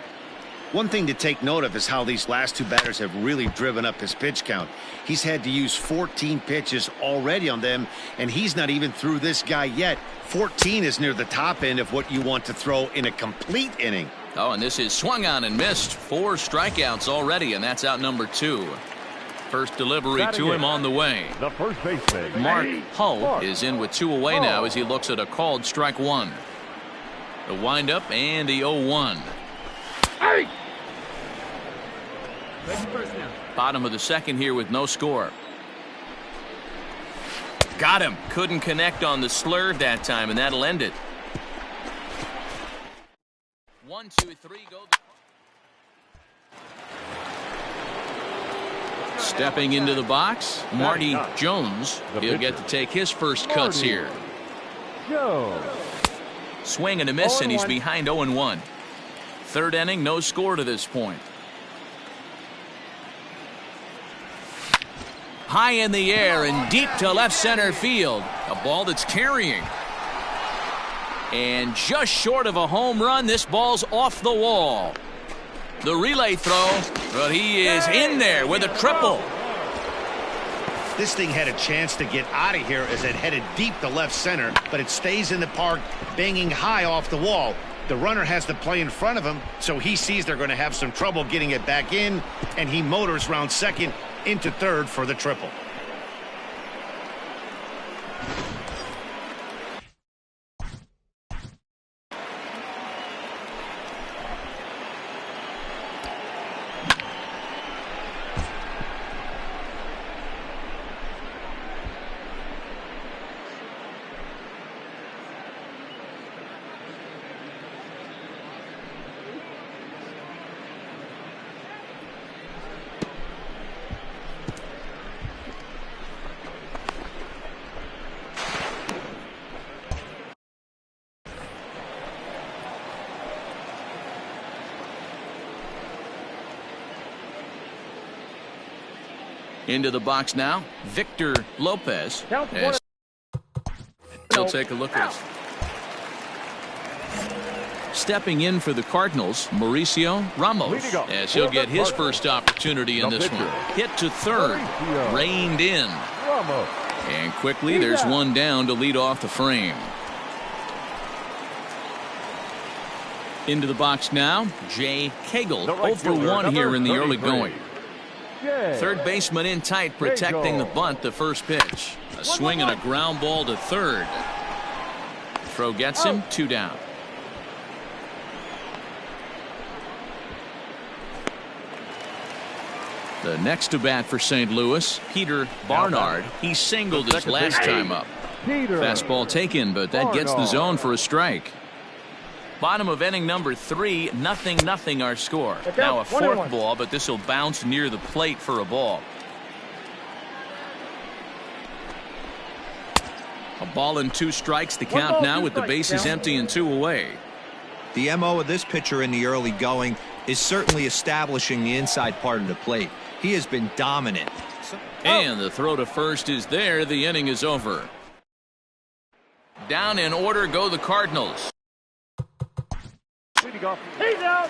One thing to take note of is how these last 2 batters have really driven up his pitch count. He's had to use 14 pitches already on them, and he's not even through this guy yet. 14 is near the top end of what you want to throw in a complete inning. Oh, and this is swung on and missed. 4 strikeouts already, and that's out number 2. First delivery to him on the way. The first baseman, Mark Hull is in with 2 away now as he looks at a called strike 1. The windup and the 0-1. Hey! Bottom of the second here with no score. Got him. Couldn't connect on the slurve that time, and that'll end it. 1, 2, 3, go. Stepping into the box, Marty Jones. He'll get to take his first cuts here. Swing and a miss, and he's behind 0-1. Third inning, no score to this point. High in the air and deep to left center field. A ball that's carrying. And just short of a home run, this ball's off the wall. The relay throw, but he is in there with a triple. This thing had a chance to get out of here as it headed deep to left center, but it stays in the park, banging high off the wall. The runner has the play in front of him, so he sees they're going to have some trouble getting it back in, and he motors round second into third for the triple. Into the box now, Victor Lopez. As he'll take a look at it. Stepping in for the Cardinals, Mauricio Ramos, as he'll get his first opportunity in this one. Hit to third, reined in. And quickly, there's one down to lead off the frame. Into the box now, Jay Cagle, 0-for-1 here in the early going. Third baseman in tight, protecting the bunt, the first pitch. A swing and a ground ball to third. Throw gets him, 2 down. The next to bat for St. Louis, Peter Barnard. He singled his last time up. Fastball taken, but that gets the zone for a strike. Bottom of inning number 3, 0-0 our score. Now a fourth ball, but this will bounce near the plate for a ball. A ball and 2 strikes to count now with the bases empty and 2 away. The MO of this pitcher in the early going is certainly establishing the inside part of the plate. He has been dominant. And the throw to first is there. The inning is over. Down in order go the Cardinals. He's out.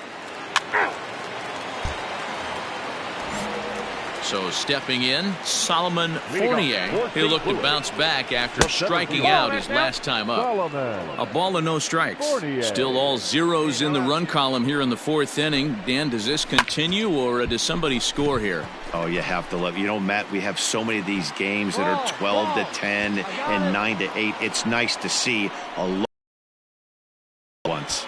So stepping in, Solomon Fournier. He'll look to bounce back after striking out his last time up. A ball and no strikes. Still all zeros in the run column here in the 4th inning. Dan, does this continue or does somebody score here? Oh, you have to love. You know, Matt, we have so many of these games that are 12-10 and 9-8. It's nice to see a lot once.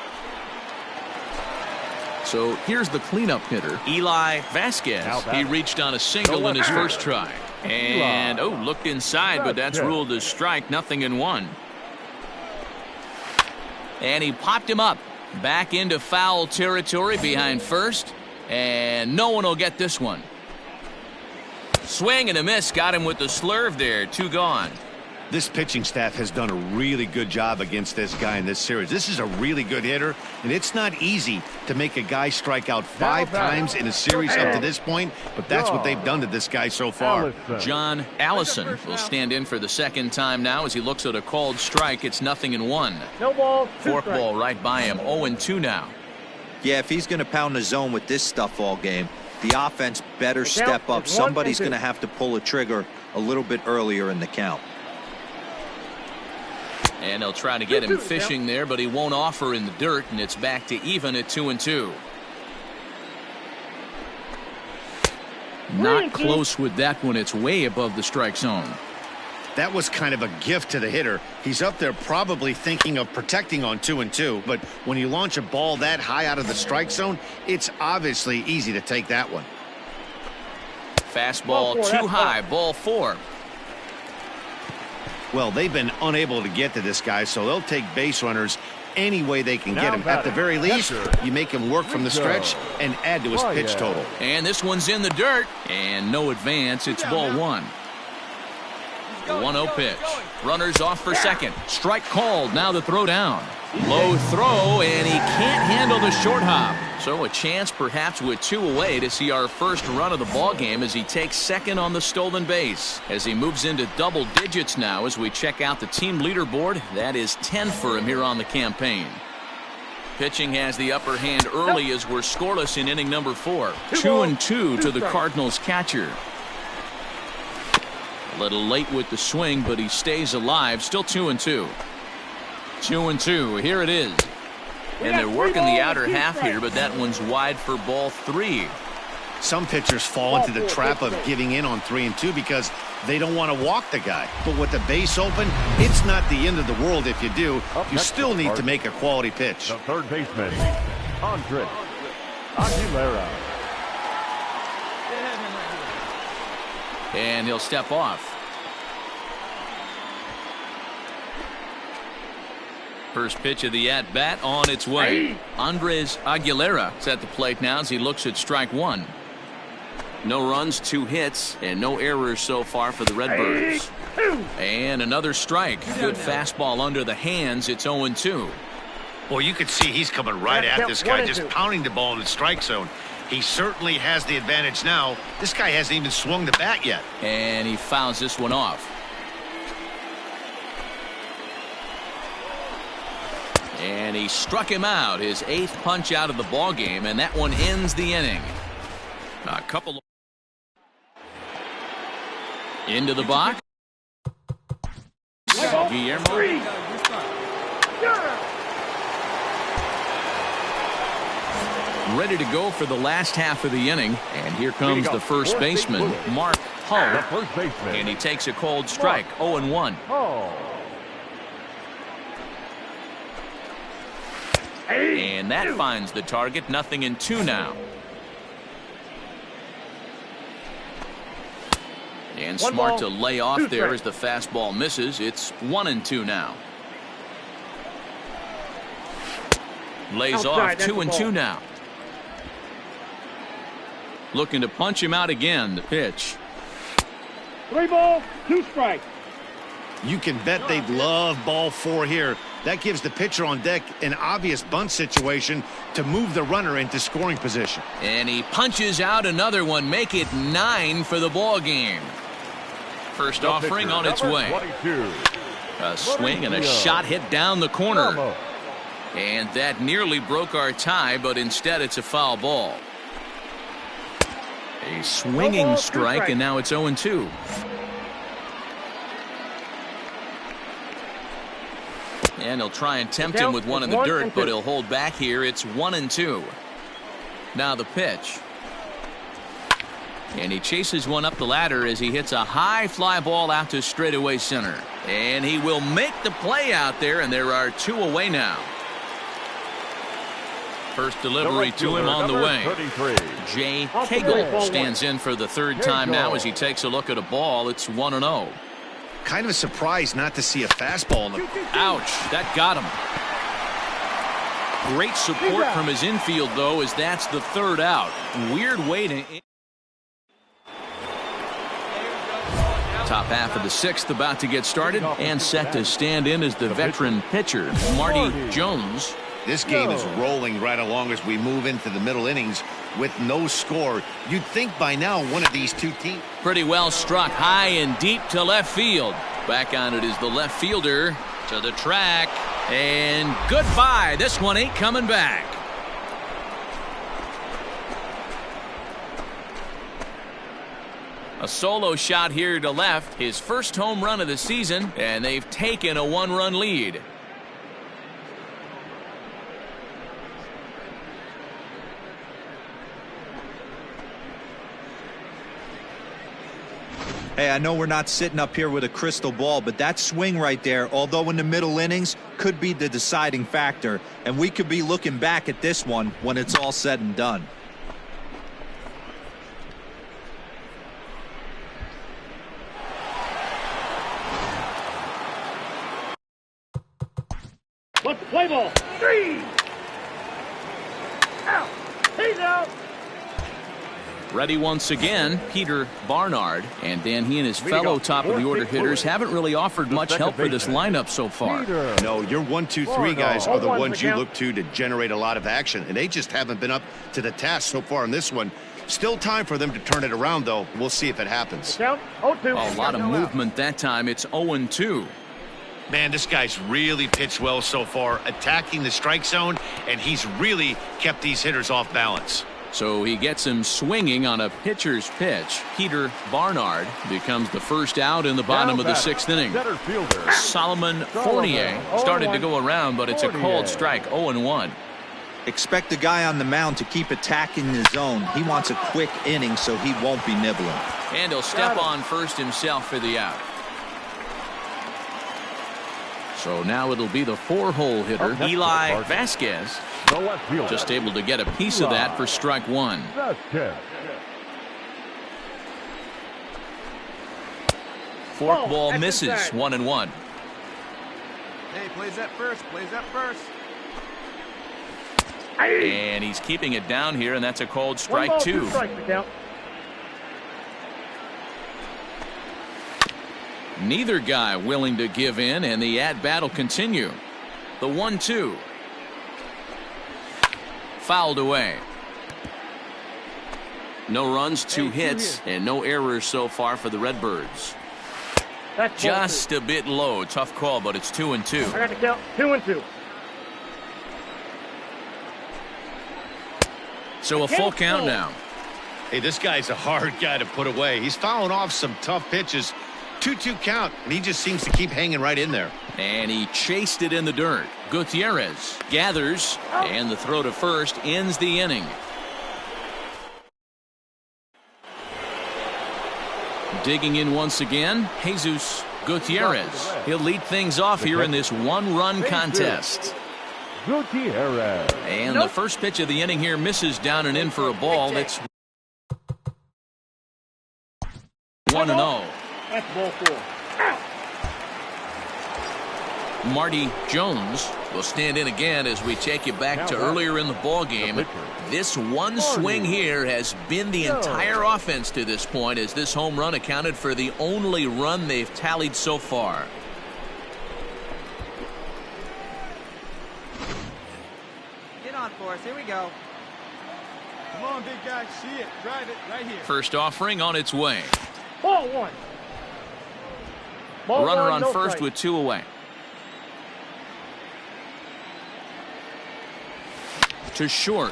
So here's the cleanup hitter, Eli Vasquez. He reached on a single in his first try. And, looked inside, but that's ruled as strike, 0-1. And he popped him up. Back into foul territory behind first. And no one will get this one. Swing and a miss. Got him with the slurve there. 2 gone. This pitching staff has done a really good job against this guy in this series. This is a really good hitter, and it's not easy to make a guy strike out 5 times in a series up to this point, but that's what they've done to this guy so far. John Allison will stand in for the second time now as he looks at a called strike. It's 0-1. No ball. Forkball right by him. 0-2 now. Yeah, if he's going to pound the zone with this stuff all game, the offense better step up. Somebody's going to have to pull a trigger a little bit earlier in the count. And they'll try to get him fishing there, but he won't offer in the dirt, and it's back to even at 2-2. Not close with that one. It's way above the strike zone. That was kind of a gift to the hitter. He's up there probably thinking of protecting on 2-2, but when you launch a ball that high out of the strike zone, it's obviously easy to take that one. Fastball too high, ball 4. Well, they've been unable to get to this guy, so they'll take base runners any way they can get him. At the very least, you make him work from the stretch and add to his pitch total. And this one's in the dirt, and no advance. It's ball one. The 1-0 pitch. Runners off for second. Strike called. Now the throw down. Low throw, and he can't handle the short hop. So a chance perhaps with 2 away to see our first run of the ball game as he takes second on the stolen base. As he moves into double digits now as we check out the team leaderboard. That is 10 for him here on the campaign. Pitching has the upper hand early as we're scoreless in inning number 4. 2-2 to the Cardinals catcher. A little late with the swing, but he stays alive. Still 2-2. 2-2. Here it is. And they're working the outer half here, but that one's wide for ball 3. Some pitchers fall into the trap of giving in on 3-2 because they don't want to walk the guy. But with the base open, it's not the end of the world if you do. You still need to make a quality pitch. The third baseman, Andres Aguilera. And he'll step off. First pitch of the at-bat on its way. Andres Aguilera is at the plate now as he looks at strike one. No runs, 2 hits, and no errors so far for the Redbirds. And another strike. Good fastball under the hands. It's 0-2. Well, you can see he's coming right at this guy, just pounding the ball in the strike zone. He certainly has the advantage now. This guy hasn't even swung the bat yet. And he fouls this one off. And he struck him out, his 8th punch out of the ball game, and that one ends the inning. A couple into the box. Guillermo. Ready to go for the last half of the inning, and here comes the first baseman, Mark Hull, and he takes a cold strike. 0-1. And that finds the target. 0-2 now. And smart to lay off there as the fastball misses. It's 1-2 now. Lays off. 2-2 now. Looking to punch him out again. The pitch. 3 balls, 2 strikes. You can bet they'd love ball 4 here. That gives the pitcher on deck an obvious bunt situation to move the runner into scoring position. And he punches out another one. Make it 9 for the ball game. First offering on its way. A swing and a shot hit down the corner. And that nearly broke our tie, but instead it's a foul ball. A swinging strike, and now it's 0-2. And he'll try and tempt him with one in the dirt, but he'll hold back here. It's 1-2. Now the pitch. And he chases one up the ladder as he hits a high fly ball out to straightaway center. And he will make the play out there, and there are 2 away now. First delivery to him on the way. Jay Cagle stands in for the 3rd time now as he takes a look at a ball. It's 1-0. Kind of surprised not to see a fastball. Ouch, that got him. Great support from his infield, though, as that's the 3rd out. Weird way to... Top half of the 6th about to get started, and set to stand in as the veteran pitcher, Marty Jones. This game is rolling right along as we move into the middle innings with no score. You'd think by now one of these 2 teams. Pretty well struck high and deep to left field. Back on it is the left fielder to the track. And goodbye. This one ain't coming back. A solo shot here to left. His first home run of the season, and they've taken a 1-run lead. Hey, I know we're not sitting up here with a crystal ball, but that swing right there, although in the middle innings, could be the deciding factor. And we could be looking back at this one when it's all said and done. Play ball. 3. Out. He's out. Ready once again, Peter Barnard. And Dan, he and his fellow top-of-the-order hitters haven't really offered much help for this lineup so far. No, your 1, 2, 3 guys are the ones you look to generate a lot of action, and they just haven't been up to the task so far in this one. Still time for them to turn it around, though. We'll see if it happens. A lot of movement that time. It's 0-2. Man, this guy's really pitched well so far, attacking the strike zone, and he's really kept these hitters off balance. So he gets him swinging on a pitcher's pitch. Peter Barnard becomes the first out in the bottom of the 6th inning. Solomon Fournier started to go around, but it's a cold strike, 0-1. Expect the guy on the mound to keep attacking the zone. He wants a quick inning, so he won't be nibbling. And he'll step on first himself for the out. So now it'll be the 4-hole hitter, Eli Vasquez. Just able to get a piece of that for strike 1. Fork ball misses, 1-1. Hey, plays that first. And he's keeping it down here, and that's a cold strike 2. Neither guy willing to give in, and the at-bat will continue. The 1-2. Fouled away. No runs, 2 hits, and no errors so far for the Redbirds. Just a bit low. Tough call, but it's 2-2. I got the count. 2-2. So a full count now. Hey, this guy's a hard guy to put away. He's fouling off some tough pitches. 2-2 count, and he just seems to keep hanging right in there. And he chased it in the dirt. Gutierrez gathers, and the throw to first ends the inning. Digging in once Jesus Gutierrez. He'll lead things off here in this 1-run contest. Gutierrez. And the first pitch of the inning here misses down and in for a ball. That's 1-0. That's ball 4. Marty Jones will stand in again as we take you back to earlier in the ball game. This one swing here has been the entire offense to this point, as this home run accounted for the only run they've tallied so far. Get on for us. Here we go. Come on, big guy. See it. Drive it right here. First offering on its way. Ball 1. Runner on first with 2 away. To short.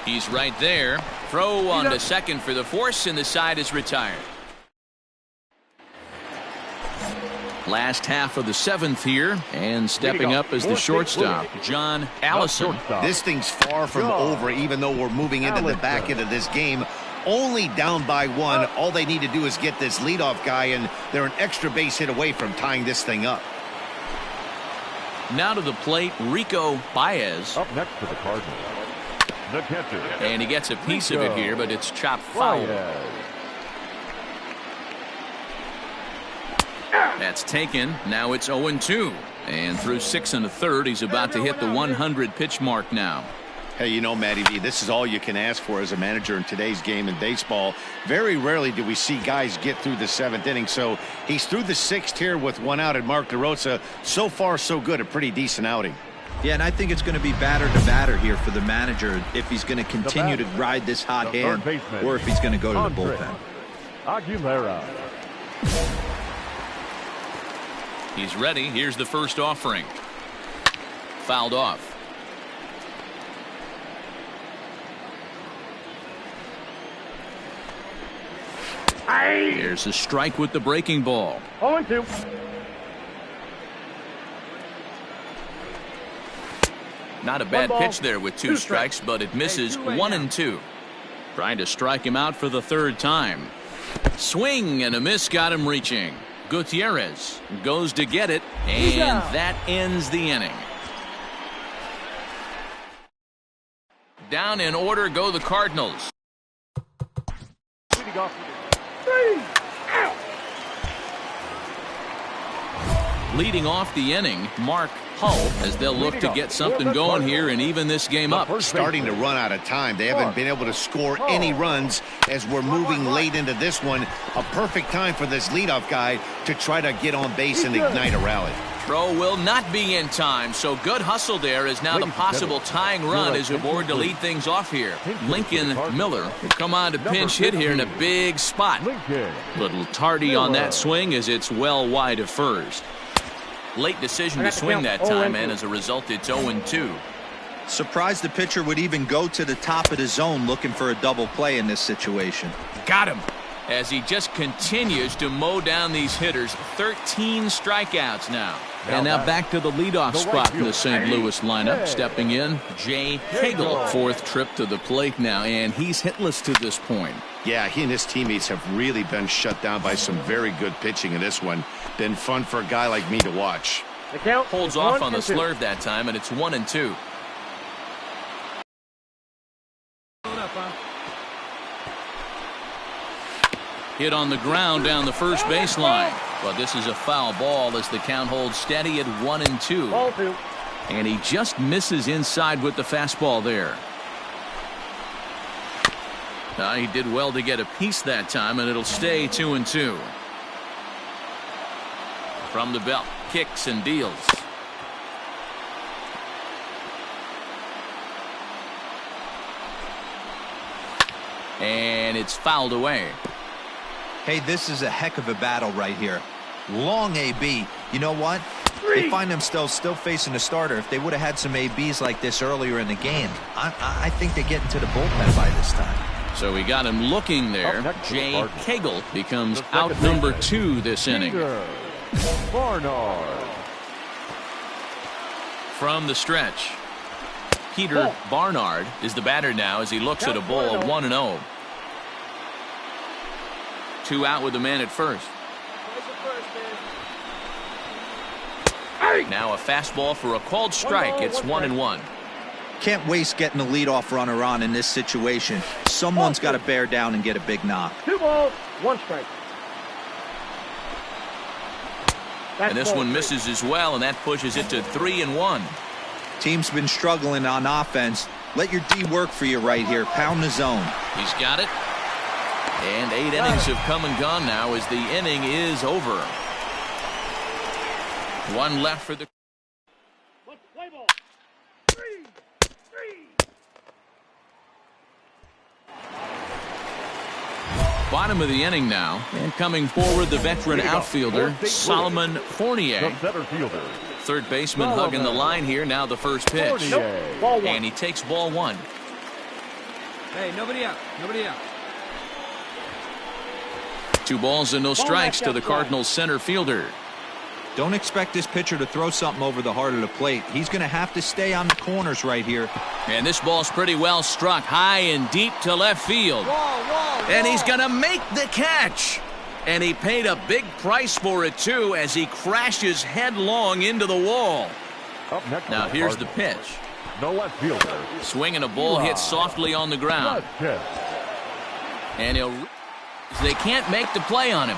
He's right there. Throw on to second for the force, and the side is retired. Last half of the 7th here, and stepping up as the shortstop, John Allison. This thing's far from over, even though we're moving into the back end of this game. Only down by 1. All they need to do is get this leadoff guy, and they're an extra base hit away from tying this thing up. Now to the plate, Rico Baez. Up next to the Cardinals, the catcher. And he gets a piece of it here, but it's chopped foul. That's taken. Now it's 0-2. And through 6 1/3, he's about to hit the 100 pitch mark now. Hey, you know, Matty V, this is all you can ask for as a manager in today's game in baseball. Very rarely do we see guys get through the 7th inning. So he's through the 6th here with 1 out, and Mark DeRosa, so far so good, a pretty decent outing. Yeah, and I think it's going to be batter to batter here for the manager if he's going to continue to ride this hot hand or if he's going to go to the bullpen. Aguilera. He's ready. Here's the first offering. Fouled off. There's a strike with the breaking ball. 0-2. Not a bad pitch there with 2 strikes, but it misses. 1-2. Trying to strike him out for the 3rd time. Swing and a miss got him reaching. Gutierrez goes to get it, and that ends the inning. Down in order go the Cardinals. Leading off the inning, Mark Hull as they'll look to get something going here and even this game up. Starting to run out of time. They haven't been able to score any runs as we're moving late into this one. A perfect time for this leadoff guy to try to get on base and ignite a rally. Throw will not be in time, so good hustle there as now the possible tying run is aboard to lead things off here. Lincoln Miller will come on to pinch hit here in a big spot. Little tardy on that swing as it's well wide of first. Late decision to swing that time, and as a result, it's 0-2. Surprised the pitcher would even go to the top of the zone looking for a double play in this situation. Got him. As he just continues to mow down these hitters. 13 strikeouts now. And now back to the leadoff spot in the St. Louis lineup. Stepping in, Jay Hagel. Fourth trip to the plate now, and he's hitless to this point. Yeah, he and his teammates have really been shut down by some very good pitching in this one. Been fun for a guy like me to watch. The count holds off on the slurve that time, and it's 1-2. Hit on the ground down the first baseline. But this is a foul ball as the count holds steady at 1-2. And he just misses inside with the fastball there. He did well to get a piece that time, and it'll stay 2-2. From the belt, kicks and deals. And it's fouled away. Hey, this is a heck of a battle right here. Long AB. You know what? They find themselves still facing a starter. If they would have had some ABs like this earlier in the game, I think they get into the bullpen by this time. So we got him looking there. Jay Hagel becomes out number 2 this inning. Barnard. From the stretch, Peter Barnard is the batter now as he looks at a ball of 1-0. 2 out with the man at first. Now a fastball for a called strike. It's 1-1. Can't waste getting a leadoff runner on in this situation. Someone's got to bear down and get a big knock. 2 balls, 1 strike. And this one misses as well, and that pushes it to 3-1. Team's been struggling on offense. Let your D work for you right here. Pound the zone. He's got it. And 8 innings have come and gone now as the inning is over. 1 left for the. Play ball. 3. Bottom of the inning now, and coming forward the veteran outfielder Solomon Fournier. Center fielder. Third baseman hugging the line here. Now the first pitch. And he takes ball 1. Hey, nobody out. Nobody out. 2 balls and no strikes to the Cardinals center fielder. Don't expect this pitcher to throw something over the heart of the plate. He's going to have to stay on the corners right here. And this ball's pretty well struck high and deep to left field. And he's going to make the catch. And he paid a big price for it, too, as he crashes headlong into the wall. Now here's the pitch. The left fielder. Swinging a ball hit softly on the ground. And they can't make the play on him.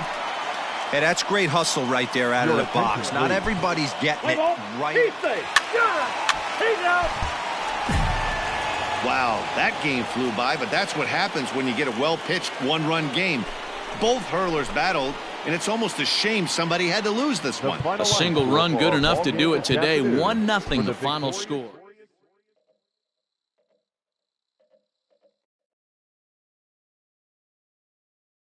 Hey, that's great hustle right there out of the box. Not everybody's getting it right. Wow, that game flew by, but that's what happens when you get a well-pitched 1-run game. Both hurlers battled, and it's almost a shame somebody had to lose this one. A single run good enough to do it today. 1-0 the final score.